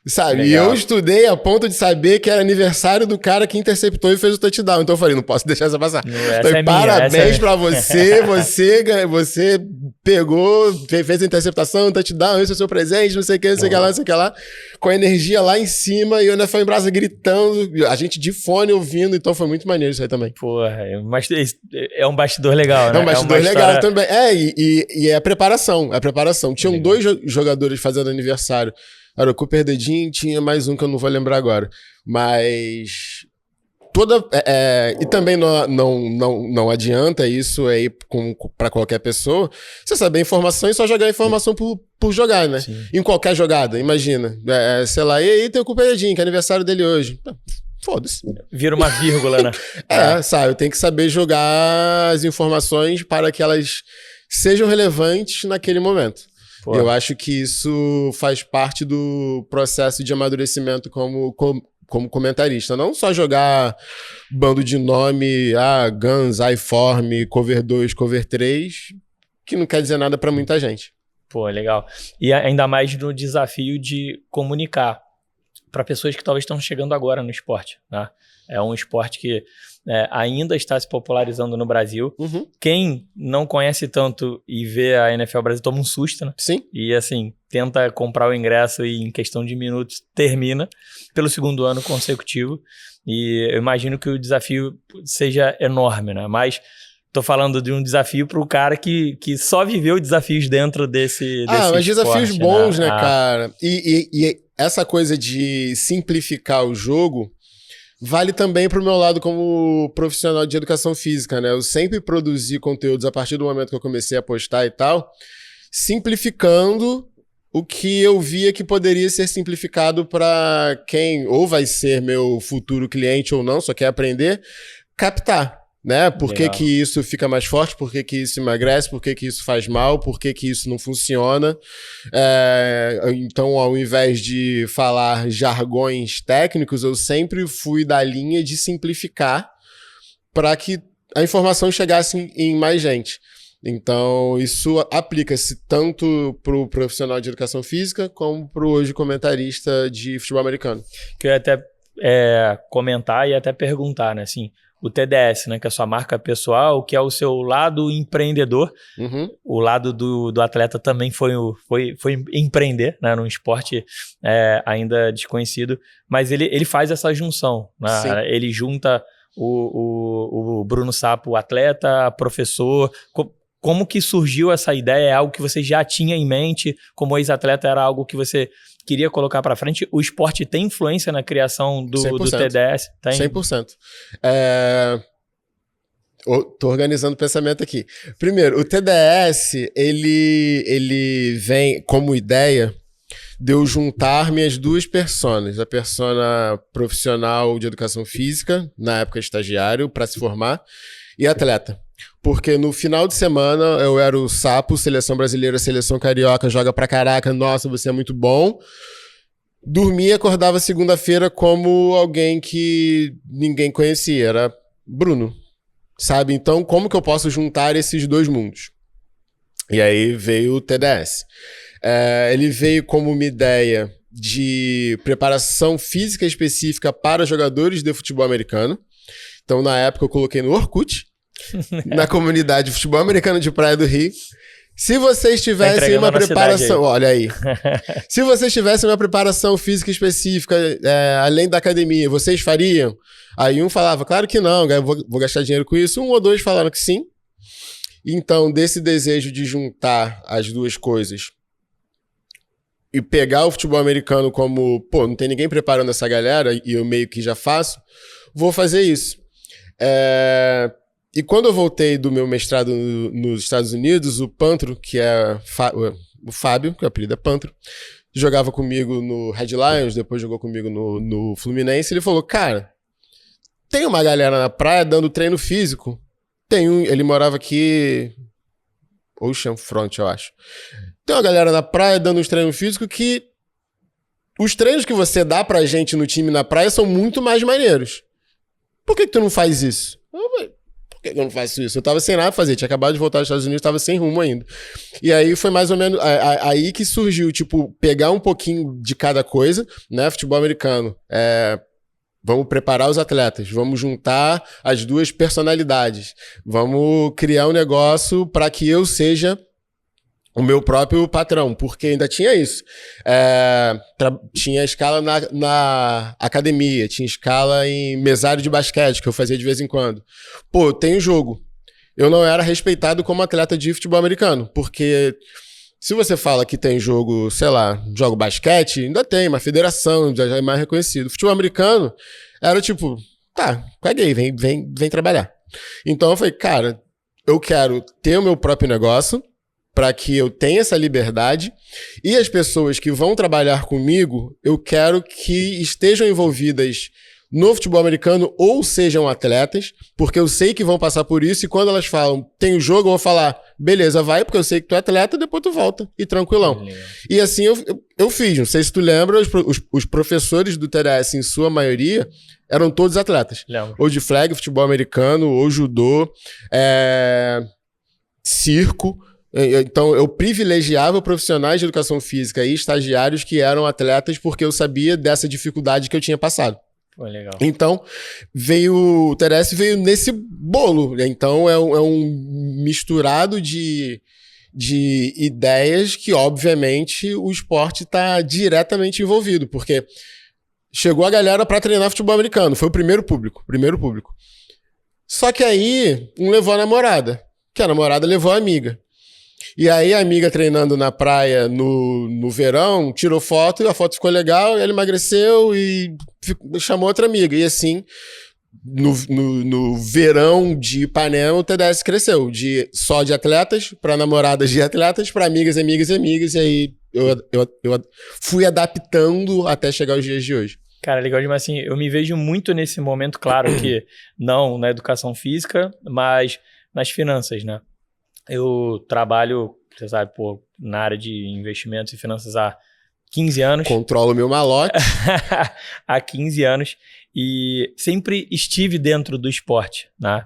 sabe? Legal. E eu estudei a ponto de saber que era aniversário do cara que interceptou e fez o touchdown. Então eu falei, não posso deixar essa passar. Então, parabéns pra você, você pegou, fez a interceptação, touchdown, esse é o seu presente, não sei o que, não sei o que lá, com a energia lá em cima e o NFL em Brasa gritando, a gente de fone ouvindo, então foi muito maneiro isso aí também. Porra, mas é um bastidor legal, né? É um bastidor legal também. E é a preparação, Tinham dois jogadores fazendo aniversário. Era o Cooper DeJean, tinha mais um que eu não vou lembrar agora. Mas e também não adianta isso aí para qualquer pessoa. Você saber a informação e só jogar a informação por jogar, né? Sim. Em qualquer jogada, imagina. Sei lá, e aí tem o Cooper DeJean, que é aniversário dele hoje. Foda-se. Vira uma vírgula, né? Sabe, eu tenho que saber jogar as informações para que elas sejam relevantes naquele momento. Pô. Eu acho que isso faz parte do processo de amadurecimento como comentarista. Não só jogar bando de nome, Guns, iForm, Cover 2, Cover 3, que não quer dizer nada pra muita gente. Pô, legal. E ainda mais no desafio de comunicar para pessoas que talvez estão chegando agora no esporte, né? É um esporte que ainda está se popularizando no Brasil. Uhum. Quem não conhece tanto e vê a NFL Brasil toma um susto, né? Sim. E assim, tenta comprar o ingresso e em questão de minutos termina pelo segundo ano consecutivo. E eu imagino que o desafio seja enorme, né? Mas tô falando de um desafio para o cara que só viveu desafios dentro desse mas esporte, desafios bons, né, cara? E essa coisa de simplificar o jogo vale também pro meu lado como profissional de educação física, né? Eu sempre produzi conteúdos a partir do momento que eu comecei a postar e tal, simplificando o que eu via que poderia ser simplificado para quem ou vai ser meu futuro cliente ou não, só quer aprender, captar, né? Por que isso fica mais forte, por que isso emagrece, por que isso faz mal, por que isso não funciona. Então, ao invés de falar jargões técnicos, eu sempre fui da linha de simplificar para que a informação chegasse em mais gente. Então, isso aplica-se tanto para o profissional de educação física como para o hoje comentarista de futebol americano. Que eu ia até comentar e até perguntar, né? Assim, o TDS, né, que é a sua marca pessoal, que é o seu lado empreendedor. Uhum. O lado do atleta também foi empreender, né, num esporte ainda desconhecido, mas ele faz essa junção, né? Ele junta o Bruno Sapo, o atleta, professor. Como que surgiu essa ideia? É algo que você já tinha em mente? Como ex-atleta era algo que você queria colocar para frente. O esporte tem influência na criação do TDS? Tem? 100%. Tô organizando o pensamento aqui. Primeiro, o TDS, ele vem como ideia de eu juntar minhas duas personas. A persona profissional de educação física, na época estagiário, para se formar, e atleta. Porque no final de semana eu era o sapo, seleção brasileira, seleção carioca, joga pra caraca, nossa, você é muito bom. Dormia e acordava segunda-feira como alguém que ninguém conhecia, era Bruno. Sabe? Então, como que eu posso juntar esses dois mundos? E aí veio o TDS. Ele veio como uma ideia de preparação física específica para jogadores de futebol americano. Então, na época, eu coloquei no Orkut, na comunidade de futebol americano de Praia do Rio. Se vocês tivessem uma preparação... Olha aí. Se vocês tivessem uma preparação física específica, além da academia, vocês fariam? Aí um falava, claro que não, vou gastar dinheiro com isso. Um ou dois falaram que sim. Então, desse desejo de juntar as duas coisas e pegar o futebol americano como, pô, não tem ninguém preparando essa galera e eu meio que já faço, vou fazer isso. E quando eu voltei do meu mestrado nos Estados Unidos, o Pantro, que é o Fábio, que o apelido é Pantro, jogava comigo no Red Lions, depois jogou comigo no Fluminense, ele falou, cara, tem uma galera na praia dando treino físico. Ele morava aqui, Ocean Front, eu acho. Tem uma galera na praia dando uns treinos físicos que os treinos que você dá pra gente no time na praia são muito mais maneiros. Por que tu não faz isso? Por que eu não faço isso? Eu tava sem nada pra fazer, tinha acabado de voltar dos Estados Unidos, tava sem rumo ainda. E aí foi mais ou menos aí que surgiu, tipo, pegar um pouquinho de cada coisa, né? Futebol americano, vamos preparar os atletas, vamos juntar as duas personalidades, vamos criar um negócio para que eu seja o meu próprio patrão, porque ainda tinha isso. Tinha escala na academia, tinha escala em mesário de basquete, que eu fazia de vez em quando. Pô, tem jogo. Eu não era respeitado como atleta de futebol americano, porque se você fala que tem jogo, sei lá, jogo basquete, ainda tem uma federação, já é mais reconhecido. Futebol americano era tipo, tá, caguei, vem trabalhar. Então eu falei, cara, eu quero ter o meu próprio negócio, para que eu tenha essa liberdade, e as pessoas que vão trabalhar comigo, eu quero que estejam envolvidas no futebol americano ou sejam atletas, porque eu sei que vão passar por isso, e quando elas falam, tem o jogo, eu vou falar, beleza, vai, porque eu sei que tu é atleta, depois tu volta, e tranquilão. E assim eu fiz, não sei se tu lembra, os professores do TDS, em sua maioria, eram todos atletas. Lembro. Ou de flag, futebol americano, ou judô, circo. Então, eu privilegiava profissionais de educação física e estagiários que eram atletas porque eu sabia dessa dificuldade que eu tinha passado. Pô, legal. Então, o TDS veio nesse bolo. Então, é um misturado de ideias que, obviamente, o esporte está diretamente envolvido, porque chegou a galera para treinar futebol americano. Foi o primeiro público. Só que aí, um levou a namorada, que a namorada levou a amiga. E aí a amiga treinando na praia no verão, tirou foto e a foto ficou legal, e ela emagreceu e chamou outra amiga. E assim, no verão de Ipanema, o TDS cresceu. Só de atletas, para namoradas de atletas, para amigas, e aí eu fui adaptando até chegar aos dias de hoje. Cara, legal demais, assim, eu me vejo muito nesse momento, claro que não na educação física, mas nas finanças, né? Eu trabalho, você sabe, na área de investimentos e finanças há 15 anos. Controlo meu malote. Há 15 anos. E sempre estive dentro do esporte, né?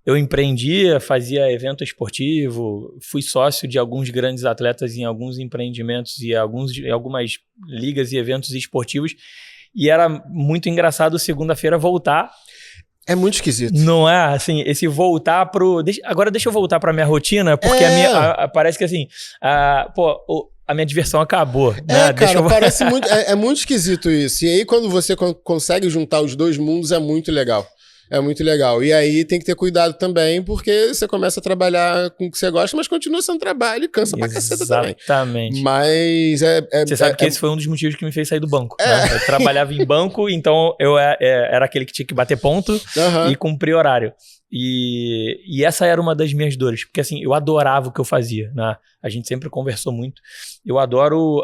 Eu empreendia, fazia evento esportivo, fui sócio de alguns grandes atletas em alguns empreendimentos e algumas ligas e eventos esportivos. E era muito engraçado segunda-feira voltar. É muito esquisito. Não é? Assim, esse voltar pro... Agora deixa eu voltar pra minha rotina, porque parece que assim... a minha diversão acabou. Né? Cara, parece muito... É muito esquisito isso. E aí, quando você consegue juntar os dois mundos, é muito legal. É muito legal. E aí tem que ter cuidado também, porque você começa a trabalhar com o que você gosta, mas continua sendo trabalho e cansa pra caceta também. Exatamente. Mas Você sabe que esse foi um dos motivos que me fez sair do banco. Né? Eu trabalhava em banco, então eu era aquele que tinha que bater ponto e cumprir horário. E essa era uma das minhas dores, porque assim, eu adorava o que eu fazia, né? A gente sempre conversou muito. Eu adoro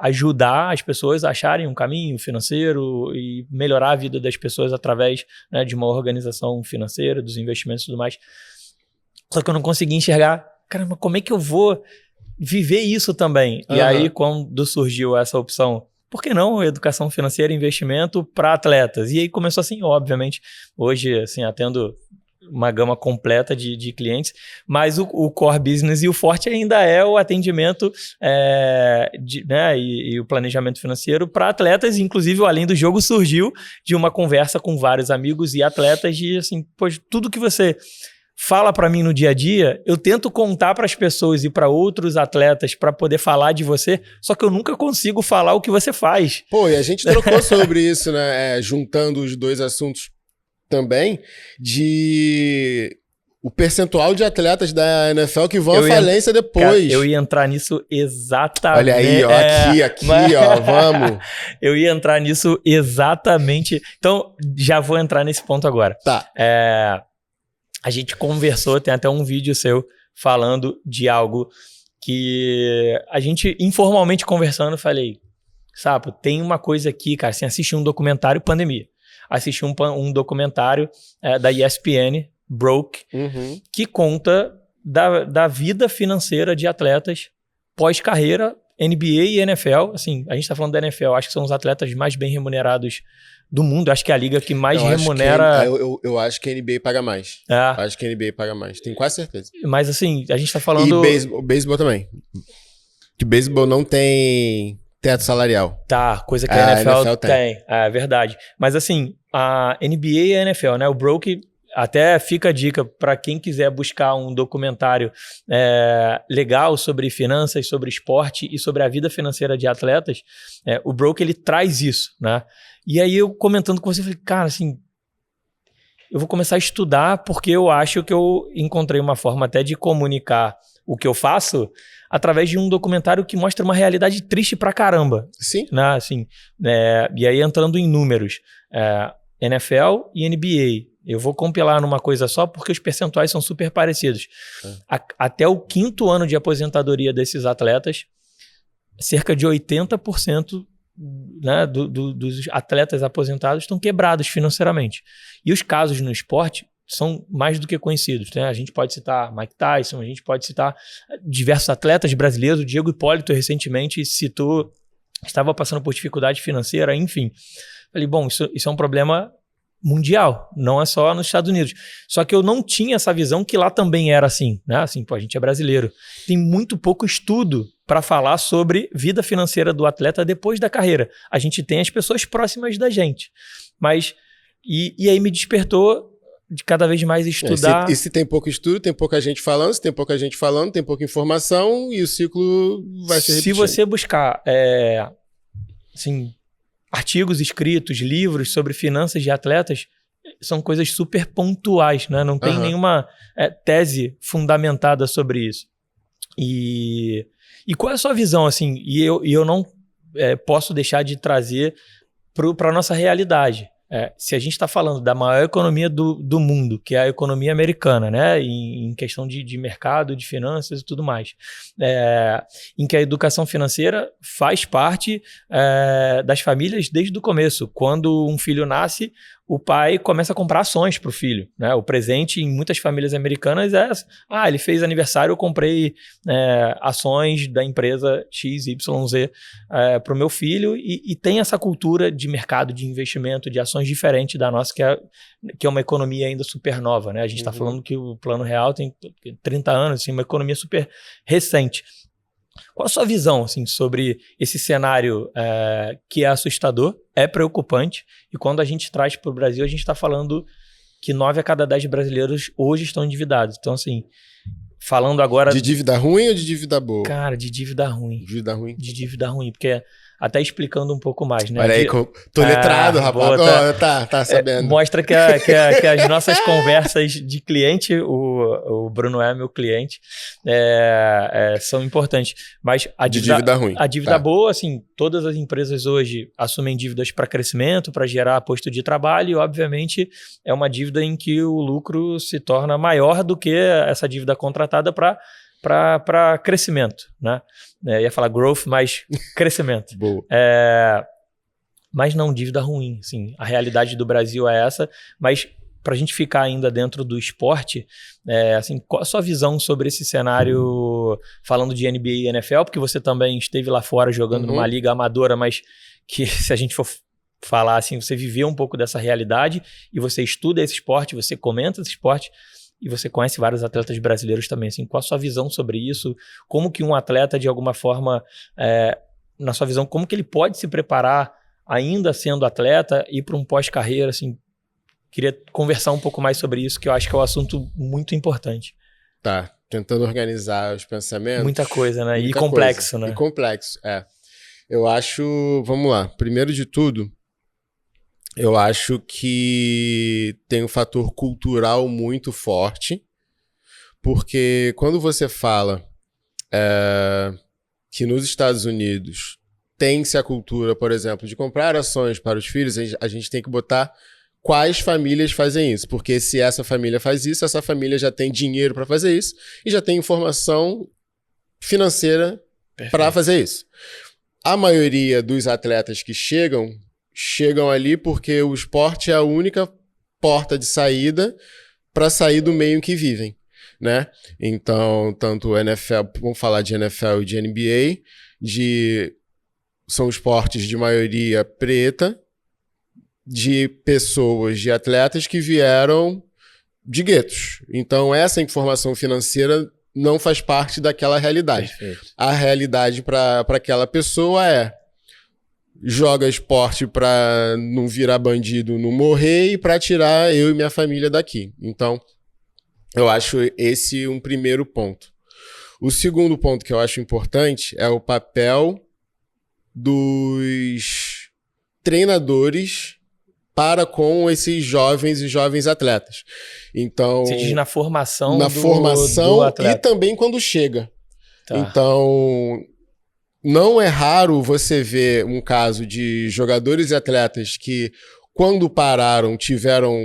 ajudar as pessoas a acharem um caminho financeiro e melhorar a vida das pessoas através, né, de uma organização financeira, dos investimentos e tudo mais. Só que eu não conseguia enxergar, caramba, como é que eu vou viver isso também? E aí, quando surgiu essa opção, por que não educação financeira e investimento para atletas? E aí começou assim, obviamente, hoje, assim, atendo uma gama completa de clientes, mas o core business e o forte ainda é o atendimento né, e o planejamento financeiro para atletas. Inclusive, o Além do Jogo surgiu de uma conversa com vários amigos e atletas de assim, pois tudo que você fala para mim no dia a dia, eu tento contar para as pessoas e para outros atletas para poder falar de você, só que eu nunca consigo falar o que você faz. Pô, e a gente trocou sobre isso, né? Juntando os dois assuntos também, de o percentual de atletas da NFL que vão à falência depois. Cara, eu ia entrar nisso exatamente. Olha aí, ó, aqui, ó, vamos. Eu ia entrar nisso exatamente. Então, já vou entrar nesse ponto agora. Tá. A gente conversou, tem até um vídeo seu falando de algo que a gente informalmente conversando, falei, Sapo, tem uma coisa aqui, cara, assim, assisti um documentário pandemia. Assisti um documentário da ESPN, Broke, que conta da vida financeira de atletas pós-carreira, NBA e NFL. Assim, a gente tá falando da NFL, acho que são os atletas mais bem remunerados do mundo. Acho que é a liga que mais remunera... Eu acho que a NBA paga mais. Acho que a NBA paga mais, tenho quase certeza. Mas assim, a gente tá falando... E beisebol também. Que beisebol não tem... teto salarial. Tá, coisa que a NFL tem. É verdade. Mas assim, a NBA e a NFL, né? O Broke, até fica a dica para quem quiser buscar um documentário legal sobre finanças, sobre esporte e sobre a vida financeira de atletas. O Broke, ele traz isso, né? E aí eu comentando com você, falei, cara, assim, eu vou começar a estudar porque eu acho que eu encontrei uma forma até de comunicar o que eu faço através de um documentário que mostra uma realidade triste pra caramba. Sim. Né? Assim, e aí entrando em números, NFL e NBA. Eu vou compilar numa coisa só porque os percentuais são super parecidos. Até o 5º ano de aposentadoria desses atletas, cerca de 80%, né, dos atletas aposentados estão quebrados financeiramente. E os casos no esporte são mais do que conhecidos, né? A gente pode citar Mike Tyson, a gente pode citar diversos atletas brasileiros. O Diego Hipólito recentemente citou, estava passando por dificuldade financeira, enfim. Falei, bom, isso é um problema mundial, não é só nos Estados Unidos. Só que eu não tinha essa visão que lá também era assim, né? Assim, pô, a gente é brasileiro. Tem muito pouco estudo para falar sobre vida financeira do atleta depois da carreira. A gente tem as pessoas próximas da gente. Mas, e aí me despertou de cada vez mais estudar. E se tem pouco estudo, tem pouca gente falando, se tem pouca gente falando, tem pouca informação e o ciclo vai se repetindo. Se você buscar assim, artigos escritos, livros sobre finanças de atletas, são coisas super pontuais, né? Não tem nenhuma tese fundamentada sobre isso. E qual é a sua visão, assim? E eu não posso deixar de trazer para a nossa realidade. Se a gente está falando da maior economia do mundo, que é a economia americana, né? Em questão de mercado, de finanças e tudo mais, em que a educação financeira faz parte das famílias desde o começo. Quando um filho nasce, o pai começa a comprar ações para o filho, né? O presente em muitas famílias americanas ele fez aniversário, eu comprei ações da empresa XYZ para o meu filho, e tem essa cultura de mercado, de investimento, de ações diferente da nossa, que é uma economia ainda super nova, né? A gente está falando que o Plano Real tem 30 anos, assim, uma economia super recente. Qual a sua visão, assim, sobre esse cenário que é assustador, é preocupante, e quando a gente traz para o Brasil, a gente está falando que 9 a cada 10 brasileiros hoje estão endividados. Então, assim, falando agora... De dívida ruim ou de dívida boa? Cara, de dívida ruim. Dívida ruim. De dívida ruim, porque até explicando um pouco mais, né? Olha aí, tô letrado, rapaz. Boa, tá sabendo. Mostra que as nossas conversas de cliente, o Bruno é meu cliente, são importantes. Mas a dívida ruim. A dívida boa, assim, todas as empresas hoje assumem dívidas para crescimento, para gerar posto de trabalho, e obviamente é uma dívida em que o lucro se torna maior do que essa dívida contratada para crescimento, né? Ia falar growth, mas crescimento. Boa. Mas não dívida ruim, sim. A realidade do Brasil é essa, mas para a gente ficar ainda dentro do esporte, assim, qual a sua visão sobre esse cenário, falando de NBA e NFL, porque você também esteve lá fora jogando numa liga amadora, mas que se a gente for falar assim, você viveu um pouco dessa realidade e você estuda esse esporte, você comenta esse esporte, e você conhece vários atletas brasileiros também, assim, qual a sua visão sobre isso? Como que um atleta, de alguma forma, na sua visão, como que ele pode se preparar, ainda sendo atleta, ir para um pós-carreira, assim? Queria conversar um pouco mais sobre isso, que eu acho que é um assunto muito importante. Tá, tentando organizar os pensamentos. Muita coisa, né? E complexo, né? E complexo, Eu acho, vamos lá, primeiro de tudo, eu acho que tem um fator cultural muito forte, porque quando você fala que nos Estados Unidos tem-se a cultura, por exemplo, de comprar ações para os filhos, a gente tem que botar quais famílias fazem isso, porque se essa família faz isso, essa família já tem dinheiro para fazer isso e já tem informação financeira para fazer isso. A maioria dos atletas que chegam ali porque o esporte é a única porta de saída para sair do meio em que vivem, né? Então, tanto o NFL, vamos falar de NFL e de NBA, são esportes de maioria preta, de pessoas, de atletas que vieram de guetos. Então, essa informação financeira não faz parte daquela realidade. Perfeito. A realidade para aquela pessoa joga esporte para não virar bandido, não morrer e para tirar eu e minha família daqui. Então, eu acho esse um primeiro ponto. O segundo ponto que eu acho importante é o papel dos treinadores para com esses jovens e jovens atletas. Então, você diz na formação do atleta. E também quando chega. Tá. Então, não é raro você ver um caso de jogadores e atletas que, quando pararam, tiveram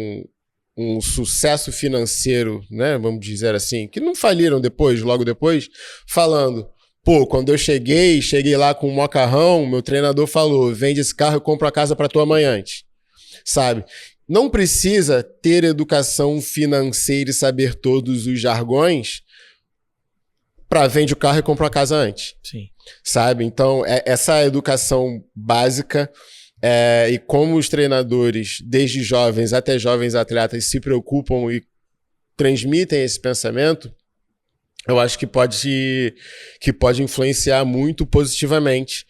um sucesso financeiro, né, vamos dizer assim, que não faliram logo depois, falando, pô, quando eu cheguei lá com um mocarrão, meu treinador falou, vende esse carro e compra a casa para tua mãe antes, sabe? Não precisa ter educação financeira e saber todos os jargões para vende o carro e compra a casa antes. Sim. Sabe? Então, essa educação básica e como os treinadores, desde jovens até jovens atletas, se preocupam e transmitem esse pensamento, eu acho que pode influenciar muito positivamente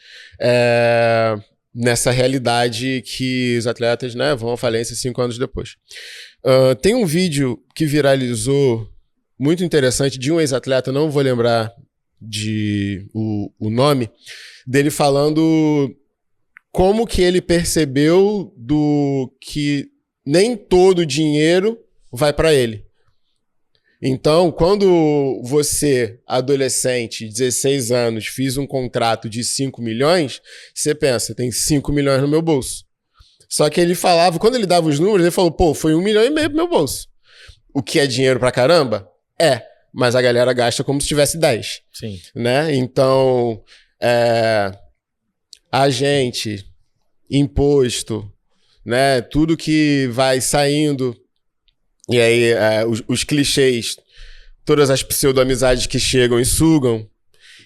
nessa realidade que os atletas, né, vão à falência 5 anos depois. Tem um vídeo que viralizou muito interessante de um ex-atleta, não vou lembrar o nome, dele falando como que ele percebeu que nem todo o dinheiro vai para ele. Então, quando você, adolescente, 16 anos, fiz um contrato de 5 milhões, você pensa, tem 5 milhões no meu bolso. Só que ele falava, quando ele dava os números, ele falou, pô, foi 1,5 milhão pro meu bolso. O que é dinheiro pra caramba? Mas a galera gasta como se tivesse 10. Sim. Né? Então, agente, imposto, né? Tudo que vai saindo, e aí os clichês, todas as pseudo-amizades que chegam e sugam,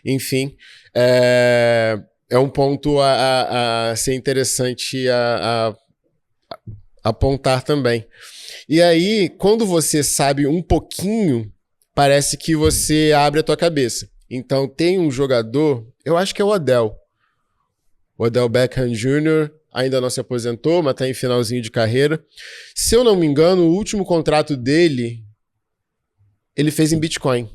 enfim, é um ponto a ser interessante a apontar também. E aí, quando você sabe um pouquinho, parece que você abre a tua cabeça. Então, tem um jogador, eu acho que é o Odell Beckham Jr., ainda não se aposentou, mas está em finalzinho de carreira. Se eu não me engano, o último contrato dele, ele fez em Bitcoin.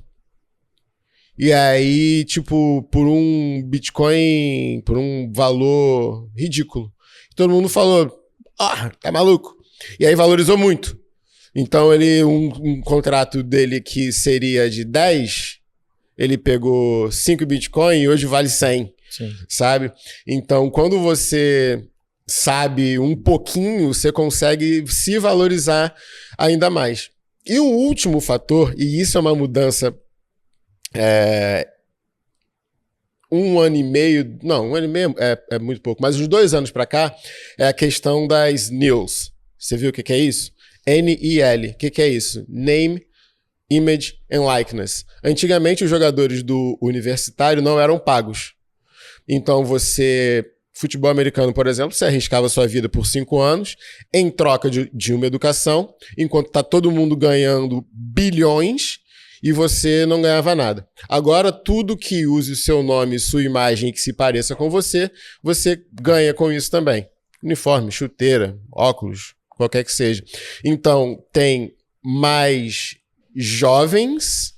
E aí, tipo, por um Bitcoin, por um valor ridículo. Todo mundo falou, tá maluco? E aí valorizou muito. Então, um contrato dele que seria de 10, ele pegou 5 Bitcoin e hoje vale 100, Sim. sabe? Então, quando você sabe um pouquinho, você consegue se valorizar ainda mais. E o último fator, e isso é uma mudança 1 ano e meio, não, 1 ano e meio é muito pouco, mas uns 2 anos pra cá, é a questão das NILs. Você viu o que é isso? NIL. O que é isso? Name, Image and Likeness. Antigamente, os jogadores do universitário não eram pagos. Então, futebol americano, por exemplo, você arriscava sua vida por 5 anos em troca de uma educação, enquanto tá todo mundo ganhando bilhões e você não ganhava nada. Agora, tudo que use o seu nome, sua imagem, que se pareça com você ganha com isso também. Uniforme, chuteira, óculos, qualquer que seja. Então, tem mais jovens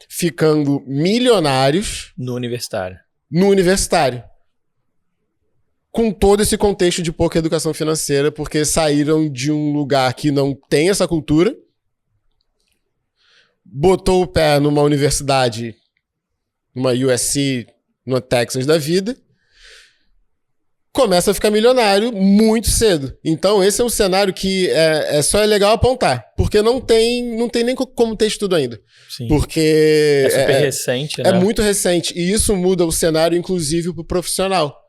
ficando milionários No universitário. Com todo esse contexto de pouca educação financeira, porque saíram de um lugar que não tem essa cultura, botou o pé numa universidade, numa USC, numa Texas da vida, começa a ficar milionário muito cedo. Então esse é um cenário que só é legal apontar, porque não tem nem como ter estudo ainda. Sim. Porque é super recente, né? É muito recente, e isso muda o cenário, inclusive, para o profissional.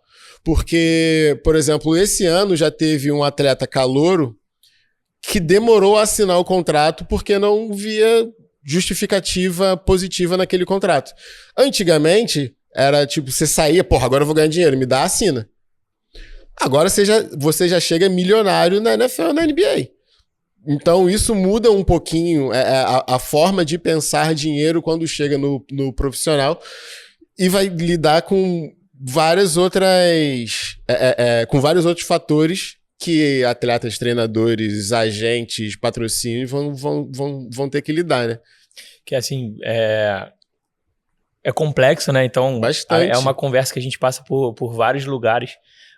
Porque, por exemplo, esse ano já teve um atleta calouro que demorou a assinar o contrato porque não via justificativa positiva naquele contrato. Antigamente, era tipo, você saía, agora eu vou ganhar dinheiro, me dá, assina. Agora você já chega milionário na NFL, na NBA. Então isso muda um pouquinho a forma de pensar dinheiro quando chega no profissional e vai lidar com vários outros fatores que atletas, treinadores, agentes, patrocínios vão ter que lidar, né? Que assim, é complexo, né? Então, bastante. É uma conversa que a gente passa por vários lugares,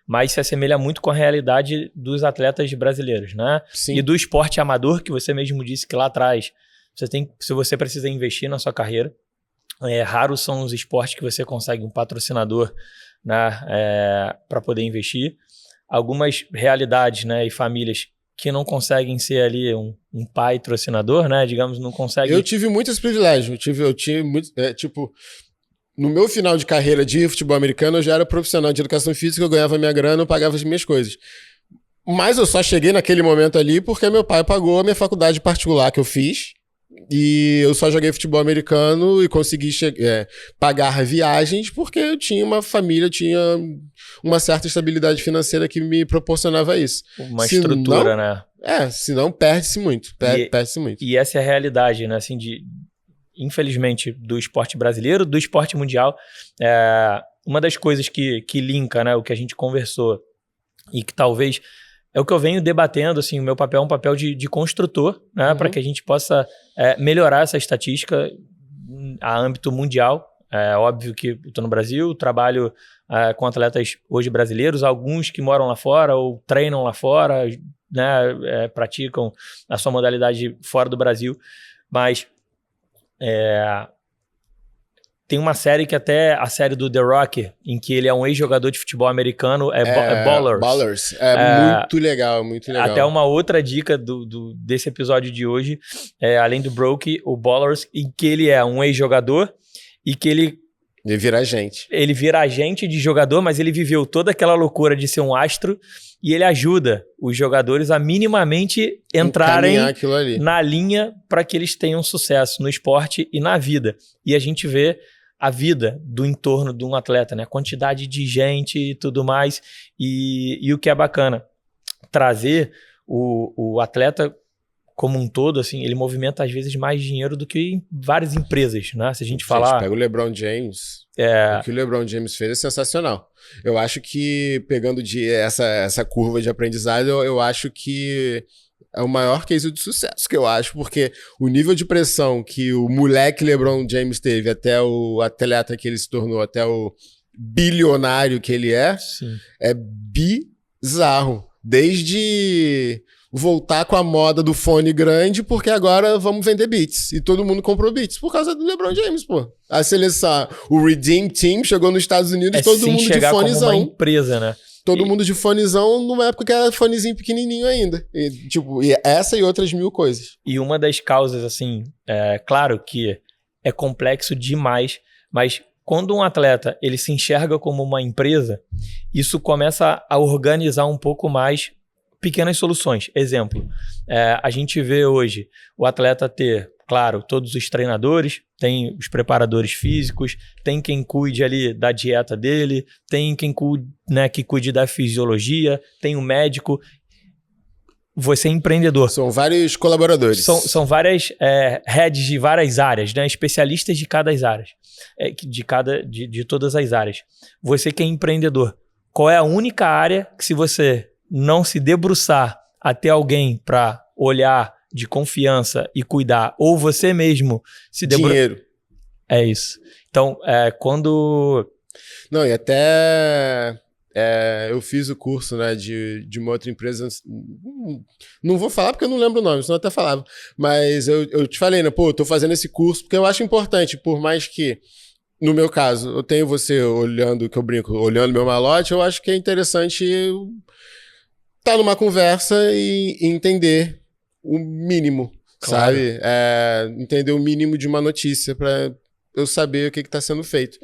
mas se assemelha muito com a realidade dos atletas brasileiros, né? Sim. E do esporte amador, que você mesmo disse que lá atrás, se você precisa investir na sua carreira, raros são os esportes que você consegue um patrocinador, né, para poder investir. Algumas realidades, né, e famílias que não conseguem ser ali um pai patrocinador, né, digamos, não conseguem... Eu tive muitos privilégios. Eu tive muito, no meu final de carreira de futebol americano, eu já era profissional de educação física, eu ganhava minha grana, eu pagava as minhas coisas. Mas eu só cheguei naquele momento ali porque meu pai pagou a minha faculdade particular que eu fiz. E eu só joguei futebol americano e consegui pagar viagens porque eu tinha uma família, tinha uma certa estabilidade financeira que me proporcionava isso. Uma estrutura, né? Senão perde-se muito. Perde-se muito. E essa é a realidade, né? Assim, infelizmente, do esporte brasileiro, do esporte mundial. Uma das coisas que linka, né, o que a gente conversou e que talvez... É o que eu venho debatendo, assim, o meu papel é um papel de construtor, né, para que a gente possa melhorar essa estatística a âmbito mundial. É óbvio que eu estou no Brasil, trabalho com atletas hoje brasileiros, alguns que moram lá fora ou treinam lá fora, né, praticam a sua modalidade fora do Brasil, mas tem uma série que até a série do The Rock, em que ele é um ex-jogador de futebol americano, Ballers. Ballers. Muito legal, muito legal. Até uma outra dica desse episódio de hoje, além do Broke, o Ballers, em que ele é um ex-jogador e que ele vira agente. Ele vira agente de jogador, mas ele viveu toda aquela loucura de ser um astro e ele ajuda os jogadores a minimamente entrarem na linha para que eles tenham sucesso no esporte e na vida. E a gente vê a vida do entorno de um atleta, né? A quantidade de gente e tudo mais. E o que é bacana, trazer o atleta como um todo, assim, ele movimenta às vezes mais dinheiro do que em várias empresas, né? Se a gente falar... Pega o LeBron James. O que o LeBron James fez é sensacional. Eu acho que, pegando essa curva de aprendizado, eu acho que é o maior case de sucesso que eu acho, porque o nível de pressão que o moleque LeBron James teve até o atleta que ele se tornou, até o bilionário que ele Sim. é bizarro. Desde voltar com a moda do fone grande, porque agora vamos vender Beats. E todo mundo comprou Beats por causa do LeBron James, pô. A seleção, o Redeem Team chegou nos Estados Unidos, todo mundo de fonezão. Como uma empresa, né? Todo mundo de fonezão numa época que era fonezinho pequenininho ainda. E, tipo, essa e outras mil coisas. E uma das causas, assim, claro que é complexo demais, mas quando um atleta ele se enxerga como uma empresa, isso começa a organizar um pouco mais pequenas soluções. Exemplo, a gente vê hoje o atleta ter, claro, todos os treinadores, tem os preparadores físicos, tem quem cuide ali da dieta dele, tem quem cuide, né, que cuide da fisiologia, tem o médico. Você é empreendedor. São vários colaboradores. São várias heads de várias áreas, né? Especialistas de cada área, de todas as áreas. Você que é empreendedor, qual é a única área que, se você não se debruçar até alguém para olhar de confiança e cuidar, ou você mesmo se debruçar... Dinheiro. É isso. Então, quando... Não, e até... eu fiz o curso, né, de uma outra empresa, não vou falar porque eu não lembro o nome, senão eu até falava, mas eu te falei, né, pô, eu tô fazendo esse curso porque eu acho importante, por mais que, no meu caso, eu tenho você olhando, que eu brinco, olhando meu malote, eu acho que é interessante estar numa conversa e entender o mínimo, claro. Sabe? Entender o mínimo de uma notícia para eu saber o que está sendo feito.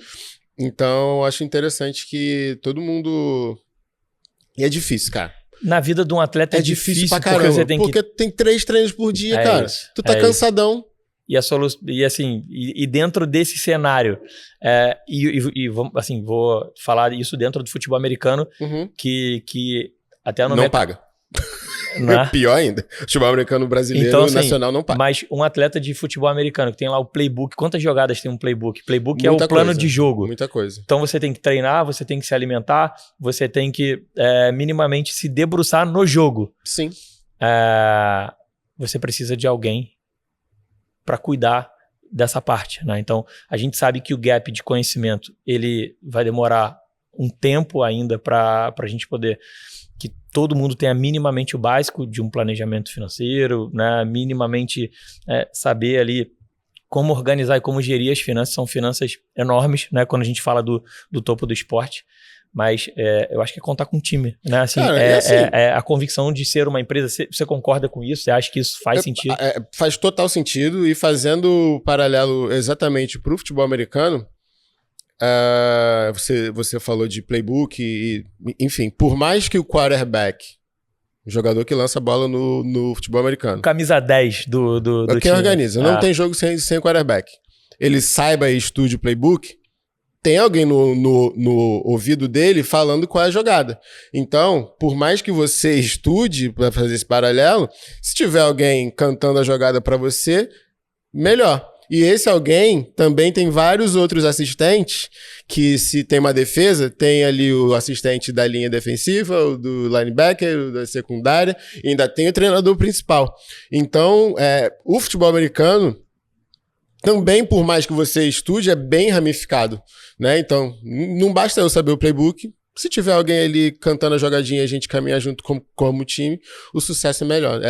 Então, eu acho interessante que todo mundo... E é difícil, cara. Na vida de um atleta é difícil pra caramba, porque tem 3 treinos por dia, cara. Isso, tu tá cansadão. Isso. E dentro desse cenário, assim, vou falar isso dentro do futebol americano, que até no não paga. Né? Pior ainda. O futebol americano brasileiro, então, assim, nacional não paga. Mas um atleta de futebol americano que tem lá o playbook, quantas jogadas tem um playbook? Playbook muita é o plano de jogo. Muita coisa. Então você tem que treinar, você tem que se alimentar, você tem que minimamente se debruçar no jogo. Sim. Você precisa de alguém para cuidar dessa parte, né? Então a gente sabe que o gap de conhecimento ele vai demorar um tempo ainda para a gente poder... que todo mundo tenha minimamente o básico de um planejamento financeiro, né? Minimamente saber ali como organizar e como gerir as finanças. São finanças enormes, né? Quando a gente fala do topo do esporte, mas eu acho que é contar com um time, né? Assim, cara, a convicção de ser uma empresa. Você concorda com isso? Você acha que isso faz sentido? Faz total sentido, e fazendo paralelo exatamente para o futebol americano, você falou de playbook e, enfim, por mais que o quarterback, o jogador que lança a bola no futebol americano, camisa 10 do quem time organiza, não tem jogo sem quarterback, ele saiba e estude o playbook, tem alguém no ouvido dele falando qual é a jogada. Então, por mais que você estude para fazer esse paralelo, se tiver alguém cantando a jogada para você, melhor. E esse alguém também tem vários outros assistentes que, se tem uma defesa, tem ali o assistente da linha defensiva, o do linebacker, o da secundária, e ainda tem o treinador principal. Então, o futebol americano também, por mais que você estude, é bem ramificado, né? Então, não basta eu saber o playbook. Se tiver alguém ali cantando a jogadinha e a gente caminhar junto como time, o sucesso é melhor.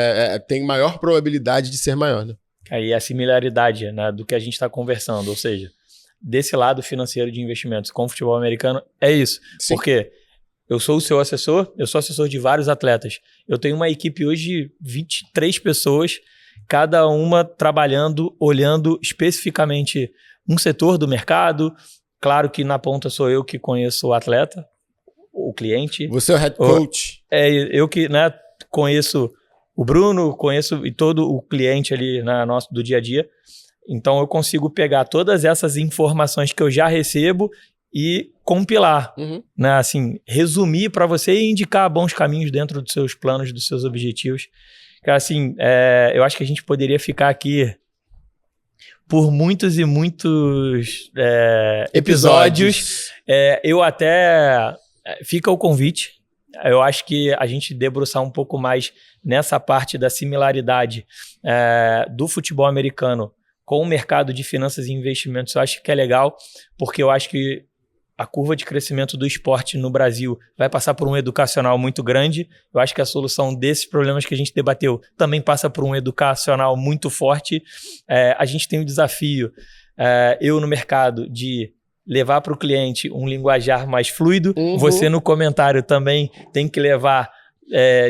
Tem maior probabilidade de ser maior, né? Aí a similaridade, né, do que a gente está conversando, ou seja, desse lado financeiro de investimentos com o futebol americano, é isso. Sim. Porque eu sou o seu assessor, eu sou assessor de vários atletas. Eu tenho uma equipe hoje de 23 pessoas, cada uma trabalhando, olhando especificamente um setor do mercado. Claro que na ponta sou eu que conheço o atleta, o cliente. Você é o head coach. Eu que, né, conheço o Bruno, conheço e todo o cliente ali nosso do dia a dia. Então eu consigo pegar todas essas informações que eu já recebo e compilar, né? Assim, resumir para você e indicar bons caminhos dentro dos seus planos, dos seus objetivos. Assim, eu acho que a gente poderia ficar aqui por muitos e muitos episódios. Eu até... Fica o convite. eu acho que a gente debruçar um pouco mais nessa parte da similaridade do futebol americano com o mercado de finanças e investimentos, eu acho que é legal, porque eu acho que a curva de crescimento do esporte no Brasil vai passar por um educacional muito grande. Eu acho que a solução desses problemas que a gente debateu também passa por um educacional muito forte. A gente tem o desafio, eu no mercado, de levar para o cliente um linguajar mais fluido. Você no comentário também tem que levar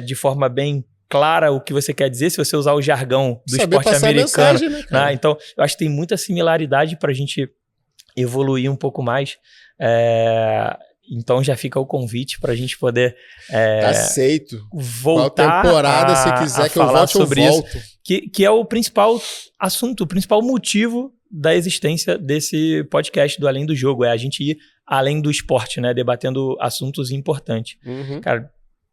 de forma bem clara o que você quer dizer, se você usar o jargão do esporte americano. Mensagem, né, então, eu acho que tem muita similaridade para a gente evoluir um pouco mais. Então já fica o convite para a gente poder aceito voltar qual temporada se quiser que eu volte sobre eu volto. Isso, que é o principal assunto, o principal motivo da existência desse podcast do Além do Jogo, a gente ir além do esporte, né, debatendo assuntos importantes. Cara,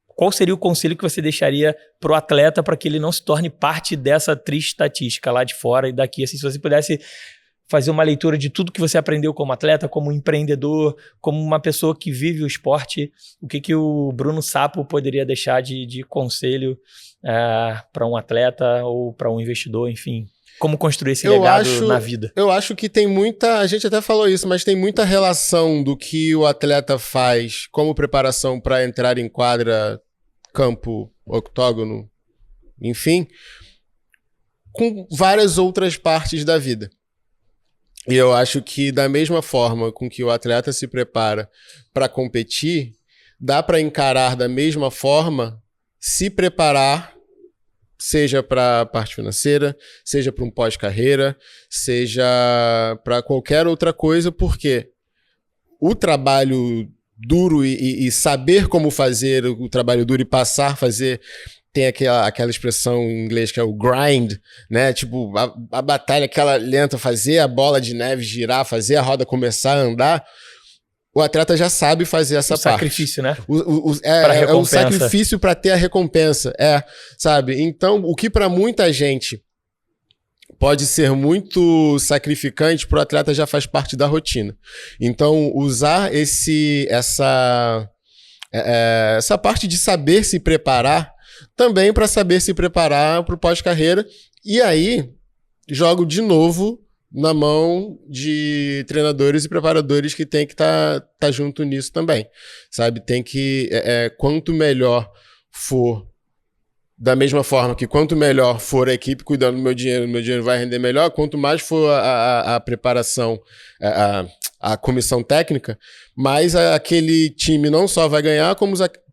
qual seria o conselho que você deixaria pro atleta para que ele não se torne parte dessa triste estatística lá de fora e daqui, assim, se você pudesse fazer uma leitura de tudo que você aprendeu como atleta, como empreendedor, como uma pessoa que vive o esporte, o que o Bruno Sapo poderia deixar de conselho para um atleta ou para um investidor, enfim, como construir esse legado na vida? Eu acho que tem muita, a gente até falou isso, mas tem muita relação do que o atleta faz como preparação para entrar em quadra, campo, octógono, enfim, com várias outras partes da vida. E eu acho que da mesma forma com que o atleta se prepara para competir, dá para encarar da mesma forma se preparar, seja para a parte financeira, seja para um pós-carreira, seja para qualquer outra coisa, porque o trabalho duro e saber como fazer o trabalho duro e passar a fazer... Tem aquela expressão em inglês que é o grind, né? Tipo, a batalha, aquela lenta, fazer a bola de neve girar, fazer a roda começar a andar. O atleta já sabe fazer essa parte. Sacrifício, né? É um sacrifício para ter a recompensa. Sabe? Então, o que para muita gente pode ser muito sacrificante, para o atleta já faz parte da rotina. Então, usar essa parte de saber se preparar também para saber se preparar para o pós-carreira. E aí, jogo de novo na mão de treinadores e preparadores que tem que tá junto nisso também, sabe? Tem que, quanto melhor for, da mesma forma que quanto melhor for a equipe cuidando do meu dinheiro vai render melhor, quanto mais for a preparação, a comissão técnica, mais aquele time não só vai ganhar,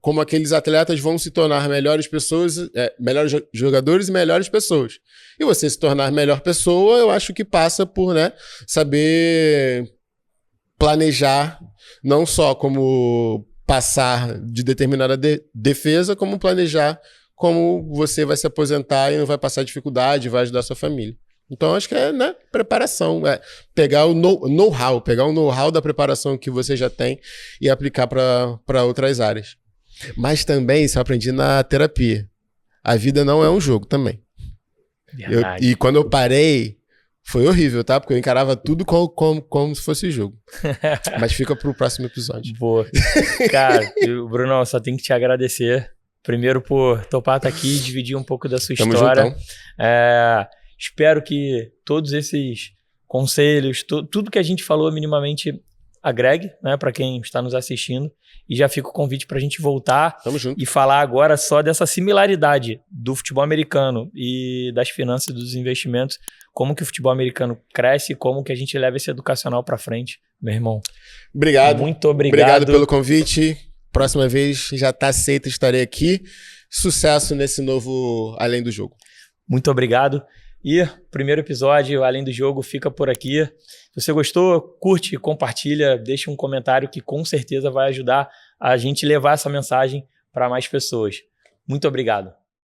como aqueles atletas vão se tornar melhores pessoas, melhores jogadores e melhores pessoas. E você se tornar melhor pessoa, eu acho que passa por, né, saber planejar, não só como passar de determinada defesa, como planejar como você vai se aposentar e não vai passar dificuldade, vai ajudar a sua família. Então, acho que né, preparação, pegar o know-how da preparação que você já tem e aplicar para outras áreas. Mas também, isso eu aprendi na terapia. A vida não é um jogo também. E quando eu parei, foi horrível, tá? Porque eu encarava tudo como se fosse jogo. Mas fica pro próximo episódio. Boa. Cara, Bruno, só tenho que te agradecer. Primeiro por topar estar aqui e dividir um pouco da sua história. Juntão. Espero que todos esses conselhos, tudo que a gente falou minimamente agregue, né, para quem está nos assistindo. E já fica o convite para a gente voltar e falar agora só dessa similaridade do futebol americano e das finanças e dos investimentos, como que o futebol americano cresce e como que a gente leva esse educacional para frente, meu irmão. Obrigado. Muito obrigado. Obrigado pelo convite. Próxima vez já está aceito, estarei aqui. Sucesso nesse novo Além do Jogo. Muito obrigado. E o primeiro episódio, Além do Jogo, fica por aqui. Se você gostou, curte, compartilha, deixa um comentário que com certeza vai ajudar a gente levar essa mensagem para mais pessoas. Muito obrigado.